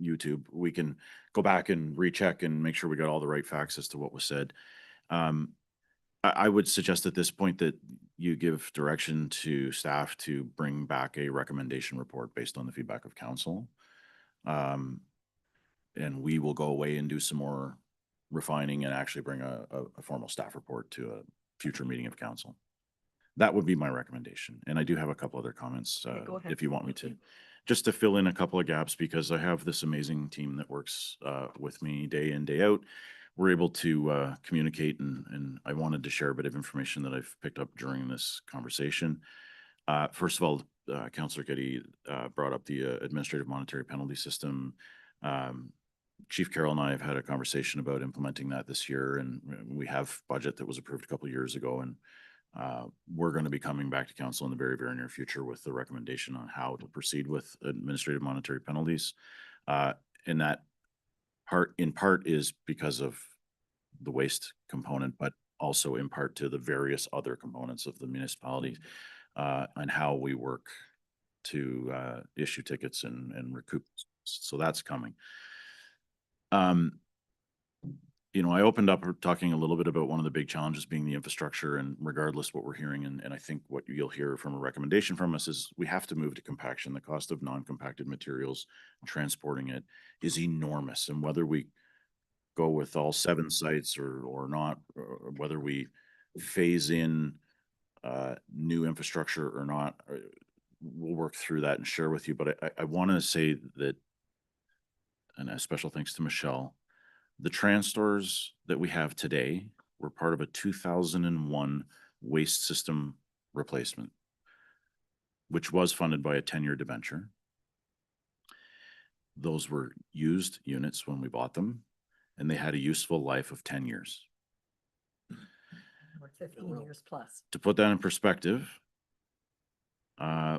YouTube. We can go back and recheck and make sure we got all the right facts as to what was said. I would suggest at this point that you give direction to staff to bring back a recommendation report based on the feedback of council. And we will go away and do some more refining and actually bring a formal staff report to a future meeting of council. That would be my recommendation. And I do have a couple other comments Go ahead. if you want me to. Just to fill in a couple of gaps, because I have this amazing team that works with me day in, day out. We're able to communicate, and I wanted to share a bit of information that I've picked up during this conversation. First of all, Councillor Getty brought up the administrative monetary penalty system. Chief Carroll and I have had a conversation about implementing that this year, and we have budget that was approved a couple of years ago, and we're going to be coming back to council in the very, very near future with the recommendation on how to proceed with administrative monetary penalties. And that in part is because of the waste component, but also in part to the various other components of the municipality and how we work to issue tickets and recoup. So that's coming. I opened up talking a little bit about one of the big challenges being the infrastructure, and regardless what we're hearing, and I think what you'll hear from a recommendation from us is we have to move to compaction. The cost of non-compacted materials and transporting it is enormous, and whether we go with all 7 sites or not, or whether we phase in new infrastructure or not, we'll work through that and share with you. But I want to say that, and a special thanks to Michelle, the TransStores that we have today were part of a 2001 waste system replacement, which was funded by a 10-year debenture. Those were used units when we bought them, and they had a useful life of 10 years. 15 years plus. To put that in perspective,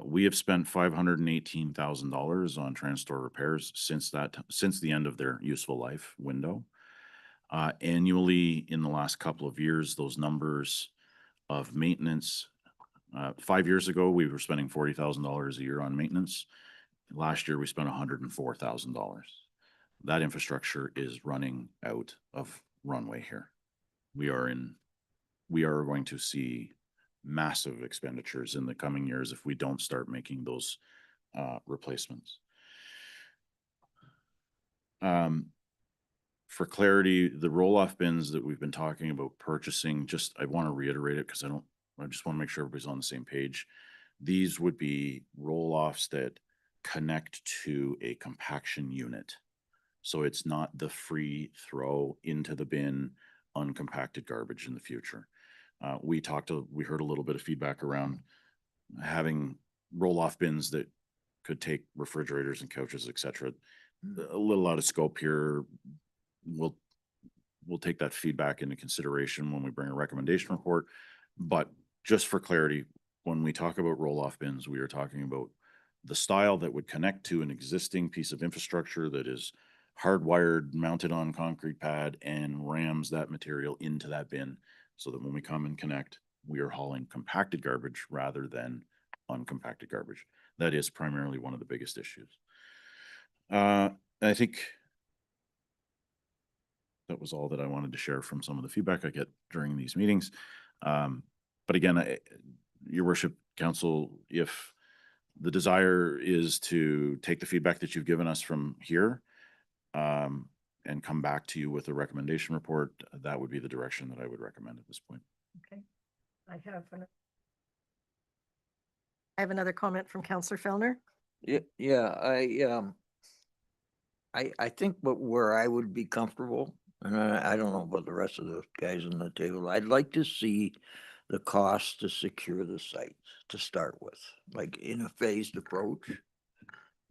we have spent $518,000 on Transtor repairs since the end of their useful life window. Annually, in the last couple of years, those numbers of maintenance, 5 years ago, we were spending $40,000 a year on maintenance. Last year, we spent $104,000. That infrastructure is running out of runway here. We are going to see massive expenditures in the coming years if we don't start making those replacements. For clarity, the roll-off bins that we've been talking about purchasing, I want to reiterate it because I just want to make sure everybody's on the same page. These would be roll-offs that connect to a compaction unit. So it's not the free throw into the bin, uncompacted garbage in the future. We heard a little bit of feedback around having roll-off bins that could take refrigerators and couches, et cetera. A little out of scope here. We'll take that feedback into consideration when we bring a recommendation report. But just for clarity, when we talk about roll-off bins, we are talking about the style that would connect to an existing piece of infrastructure that is hardwired, mounted on concrete pad, and rams that material into that bin, so that when we come and connect, we are hauling compacted garbage rather than uncompacted garbage. That is primarily one of the biggest issues. I think that was all that I wanted to share from some of the feedback I get during these meetings. But again, Your Worship, Council, if the desire is to take the feedback that you've given us from here and come back to you with a recommendation report, that would be the direction that I would recommend at this point. Okay. I have another comment from Councillor Fellner. Yeah, I think where I would be comfortable, and I don't know about the rest of the guys on the table, I'd like to see the cost to secure the sites to start with, like in a phased approach.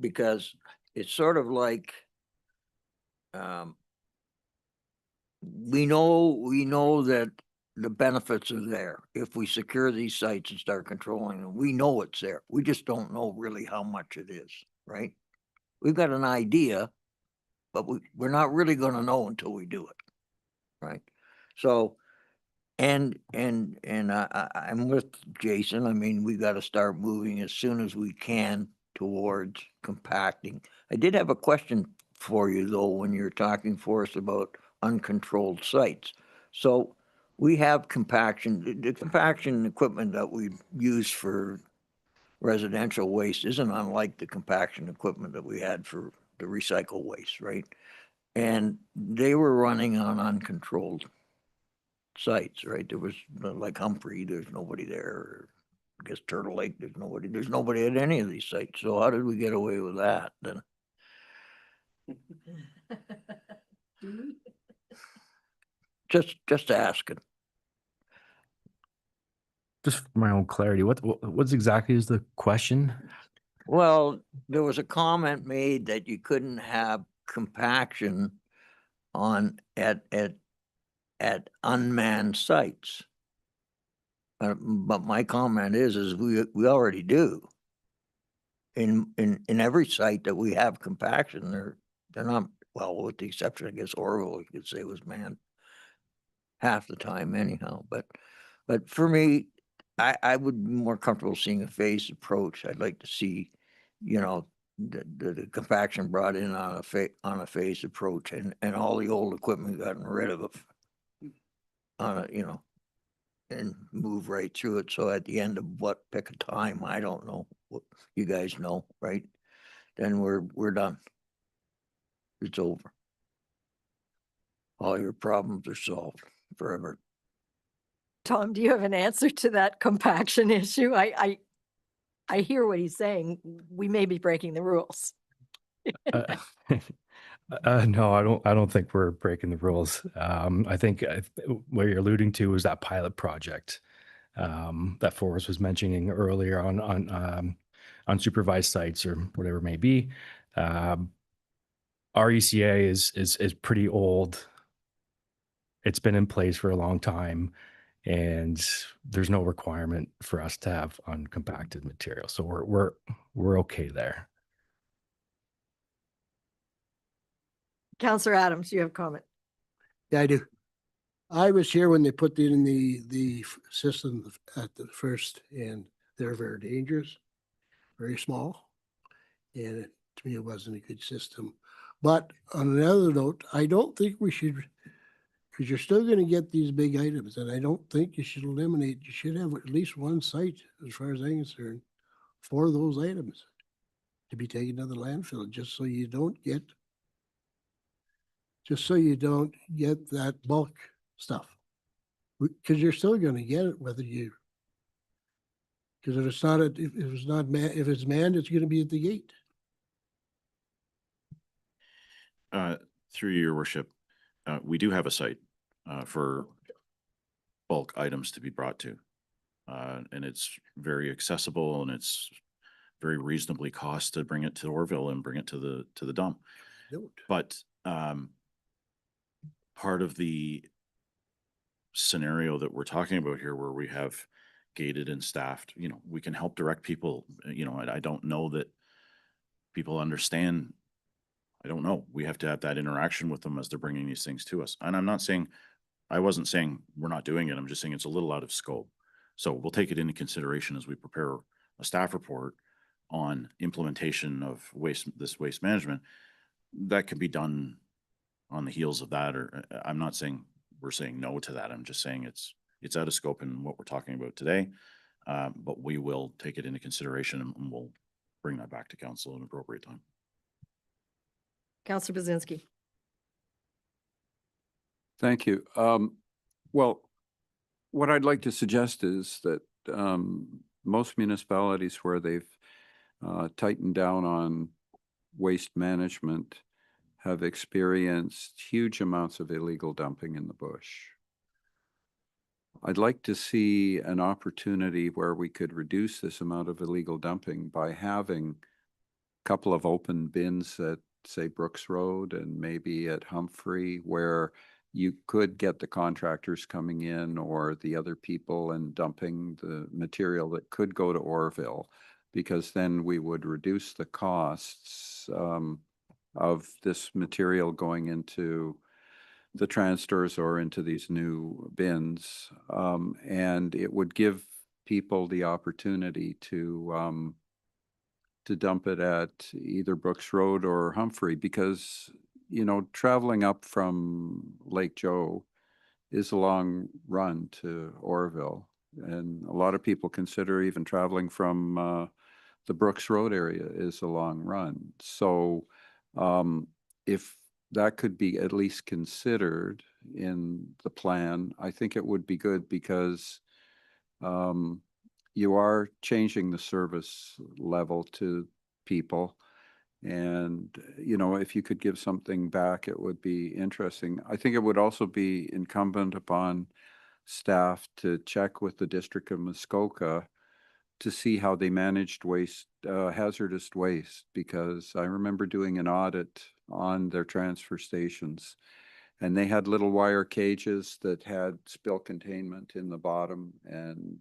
Because it's sort of like, we know that the benefits are there. If we secure these sites and start controlling them, we know it's there. We just don't know really how much it is, right? We've got an idea, but we're not really gonna know until we do it, right? So, I'm with Jason. I mean, we gotta start moving as soon as we can towards compacting. I did have a question for you though, when you're talking for us about uncontrolled sites. So we have compaction, the compaction equipment that we use for residential waste isn't unlike the compaction equipment that we had for the recycle waste, right? And they were running on uncontrolled sites, right? There was like Humphrey, there's nobody there. Or I guess Turtle Lake, there's nobody at any of these sites. So how did we get away with that then? Just asking. Just for my own clarity, what's exactly is the question? Well, there was a comment made that you couldn't have compaction at unmanned sites. But my comment is we already do. In every site that we have compaction, they're not, well, with the exception, I guess, Orville, you could say, was manned half the time anyhow. But for me, I would be more comfortable seeing a phased approach. I'd like to see, the compaction brought in on a phased approach, and all the old equipment gotten rid of and move right through it. So at the end of pick a time, I don't know, what you guys know, right? Then we're done. It's over. All your problems are solved forever. Tom, do you have an answer to that compaction issue? I hear what he's saying. We may be breaking the rules. No, I don't think we're breaking the rules. I think what you're alluding to is that pilot project that Forrest was mentioning earlier on unsupervised sites or whatever it may be. Our ECA is pretty old. It's been in place for a long time, and there's no requirement for us to have uncompacted material. So we're okay there. Counselor Adams, you have a comment. Yeah, I do. I was here when they put in the system at the first, and they're very dangerous, very small. And to me, it wasn't a good system. But on another note, I don't think we should, because you're still going to get these big items, and I don't think you should eliminate, you should have at least one site, as far as I'm concerned, for those items to be taken to the landfill, just so you don't get that bulk stuff. Because you're still going to get it whether you, because if it's not, if it's manned, it's going to be at the gate. Through your worship, we do have a site for bulk items to be brought to. And it's very accessible, and it's very reasonably cost to bring it to Orville and bring it to the dump. But part of the scenario that we're talking about here, where we have gated and staffed, we can help direct people. I don't know that people understand. I don't know. We have to have that interaction with them as they're bringing these things to us. And I wasn't saying we're not doing it. I'm just saying it's a little out of scope. So we'll take it into consideration as we prepare a staff report on implementation of this waste management. That can be done on the heels of that, or I'm not saying we're saying no to that. I'm just saying it's out of scope in what we're talking about today. But we will take it into consideration, and we'll bring that back to council at an appropriate time. Counselor Bazinski. Thank you. Well, what I'd like to suggest is that most municipalities where they've tightened down on waste management have experienced huge amounts of illegal dumping in the bush. I'd like to see an opportunity where we could reduce this amount of illegal dumping by having a couple of open bins at, say, Brooks Road and maybe at Humphrey, where you could get the contractors coming in or the other people and dumping the material that could go to Orville, because then we would reduce the costs of this material going into the transstores or into these new bins. And it would give people the opportunity to dump it at either Brooks Road or Humphrey, because, traveling up from Lake Joe is a long run to Orville. And a lot of people consider even traveling from the Brooks Road area is a long run. So if that could be at least considered in the plan, I think it would be good, because you are changing the service level to people. And, if you could give something back, it would be interesting. I think it would also be incumbent upon staff to check with the District of Muskoka to see how they managed waste, hazardous waste, because I remember doing an audit on their transfer stations, and they had little wire cages that had spill containment in the bottom. And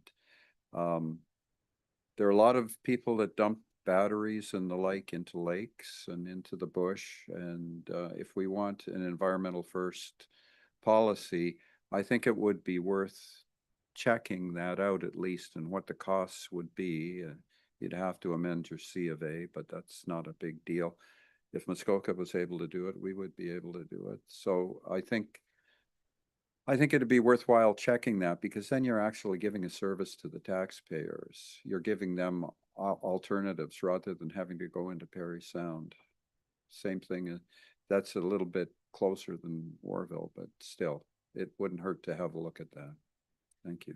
there are a lot of people that dump batteries and the like into lakes and into the bush. And if we want an environmental first policy, I think it would be worth checking that out at least, and what the costs would be. You'd have to amend your C of A, but that's not a big deal. If Muskoka was able to do it, we would be able to do it. So I think it'd be worthwhile checking that, because then you're actually giving a service to the taxpayers. You're giving them alternatives rather than having to go into Perry Sound. Same thing. That's a little bit closer than Orville, but still, it wouldn't hurt to have a look at that. Thank you.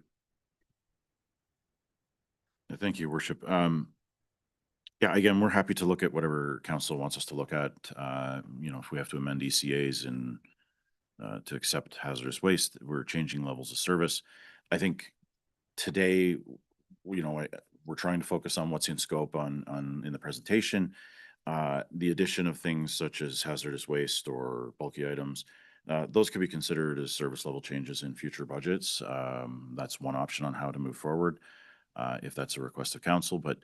Thank you, Worship. Yeah, again, we're happy to look at whatever council wants us to look at. If we have to amend ECAs and to accept hazardous waste, we're changing levels of service. I think today, we're trying to focus on what's in scope in the presentation. The addition of things such as hazardous waste or bulky items, those could be considered as service level changes in future budgets. That's one option on how to move forward, if that's a request of council. But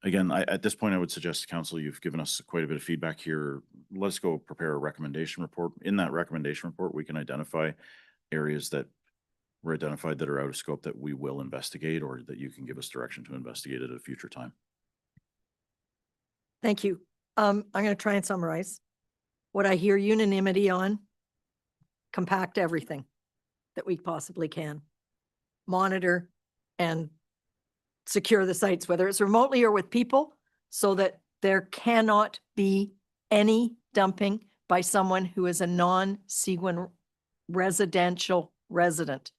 again, at this point, I would suggest to council, you've given us quite a bit of feedback here. Let's go prepare a recommendation report. In that recommendation report, we can identify areas that were identified that are out of scope that we will investigate, or that you can give us direction to investigate at a future time. Thank you. I'm going to try and summarize. What I hear unanimity on, compact everything that we possibly can. Monitor and secure the sites, whether it's remotely or with people, so that there cannot be any dumping by someone who is a non-Seguin residential resident.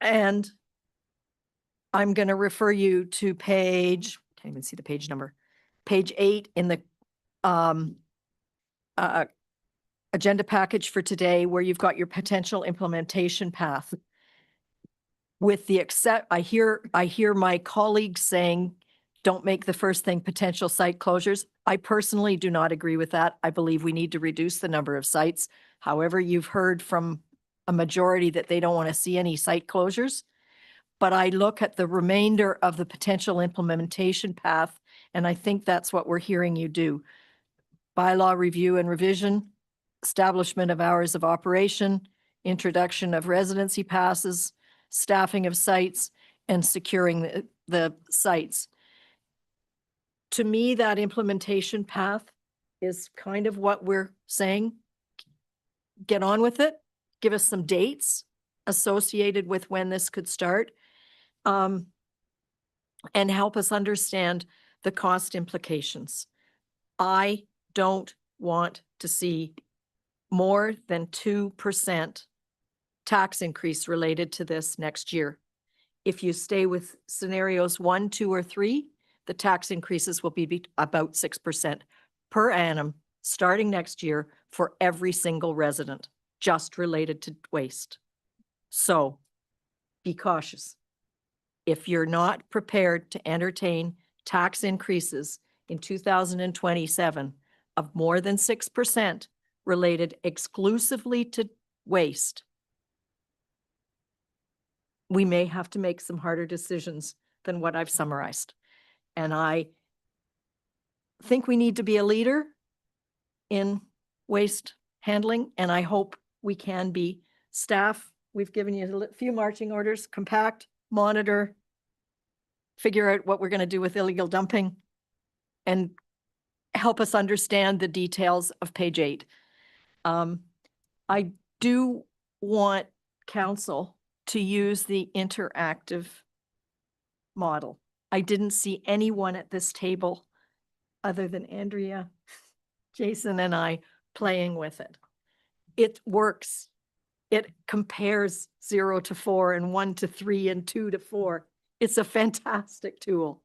And I'm going to refer you to page, can't even see the page number, page 8 in the agenda package for today, where you've got your potential implementation path. With the I hear my colleagues saying, don't make the first thing potential site closures. I personally do not agree with that. I believe we need to reduce the number of sites. However, you've heard from a majority that they don't want to see any site closures. But I look at the remainder of the potential implementation path, and I think that's what we're hearing you do. Bylaw review and revision, establishment of hours of operation, introduction of residency passes, staffing of sites, and securing the sites. To me, that implementation path is kind of what we're saying. Get on with it. Give us some dates associated with when this could start, and help us understand the cost implications. I don't want to see more than 2% tax increase related to this next year. If you stay with scenarios 1, 2, or 3, the tax increases will be about 6% per annum starting next year for every single resident, just related to waste. So be cautious. If you're not prepared to entertain tax increases in 2027 of more than 6% related exclusively to waste, we may have to make some harder decisions than what I've summarized. And I think we need to be a leader in waste handling, and I hope we can be. Staff, we've given you a few marching orders: compact, monitor, figure out what we're going to do with illegal dumping, and help us understand the details of page 8. I do want council to use the interactive model. I didn't see anyone at this table other than Andrea, Jason, and I playing with it. It works. It compares 0 to 4 and 1 to 3 and 2 to 4. It's a fantastic tool.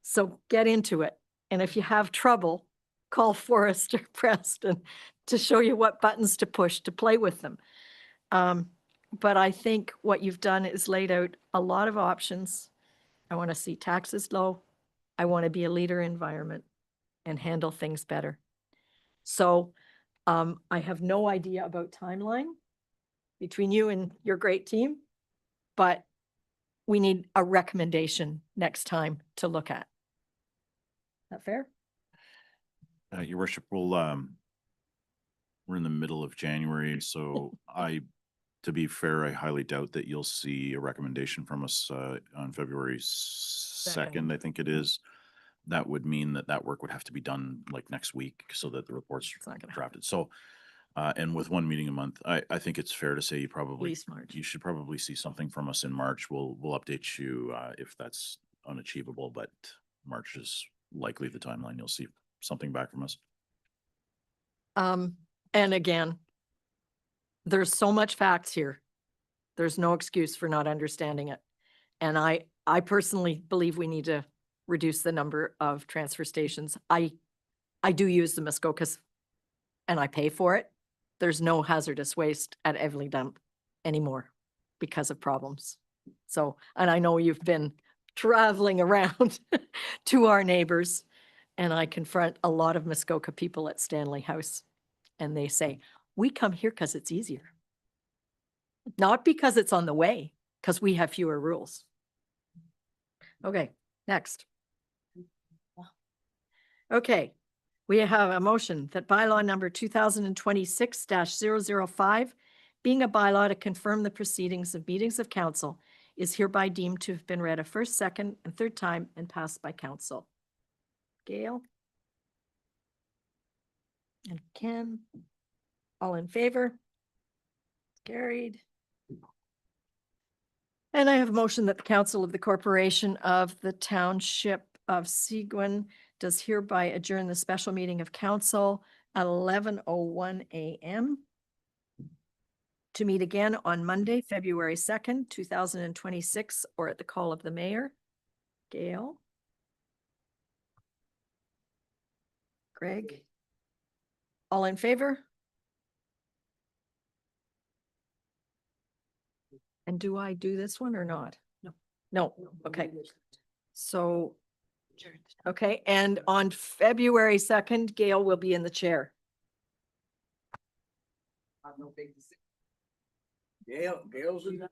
So get into it. And if you have trouble, call Forrest or Preston to show you what buttons to push to play with them. But I think what you've done is laid out a lot of options. I want to see taxes low. I want to be a leader in environment and handle things better. So I have no idea about timeline between you and your great team, but we need a recommendation next time to look at. Is that fair? Your worship, we're in the middle of January, so to be fair, I highly doubt that you'll see a recommendation from us on February 2nd, I think it is. That would mean that work would have to be done like next week so that the report's drafted. So, and with one meeting a month, I think it's fair to say you should probably see something from us in March. We'll update you if that's unachievable, but March is likely the timeline you'll see something back from us. And again, there's so much facts here. There's no excuse for not understanding it. And I personally believe we need to reduce the number of transfer stations. I do use the Muskokas and I pay for it. There's no hazardous waste at Everly Dump anymore because of problems. So, and I know you've been traveling around to our neighbors, and I confront a lot of Muskoka people at Stanley House. and they say, we come here because it's easier. Not because it's on the way, because we have fewer rules. Okay, next. Okay, we have a motion that bylaw number 2026-005, being a bylaw to confirm the proceedings of meetings of council, is hereby deemed to have been read a first, second, and third time and passed by council. Gail? And Ken? All in favor? Carried. And I have a motion that the council of the corporation of the township of Seguin does hereby adjourn the special meeting of council at 11:01 a.m. to meet again on Monday, February 2nd, 2026, or at the call of the mayor. Gail? Greg? All in favor? And do I do this one or not? No. No, okay. So, okay, and on February 2nd, Gail will be in the chair. Gail's in that.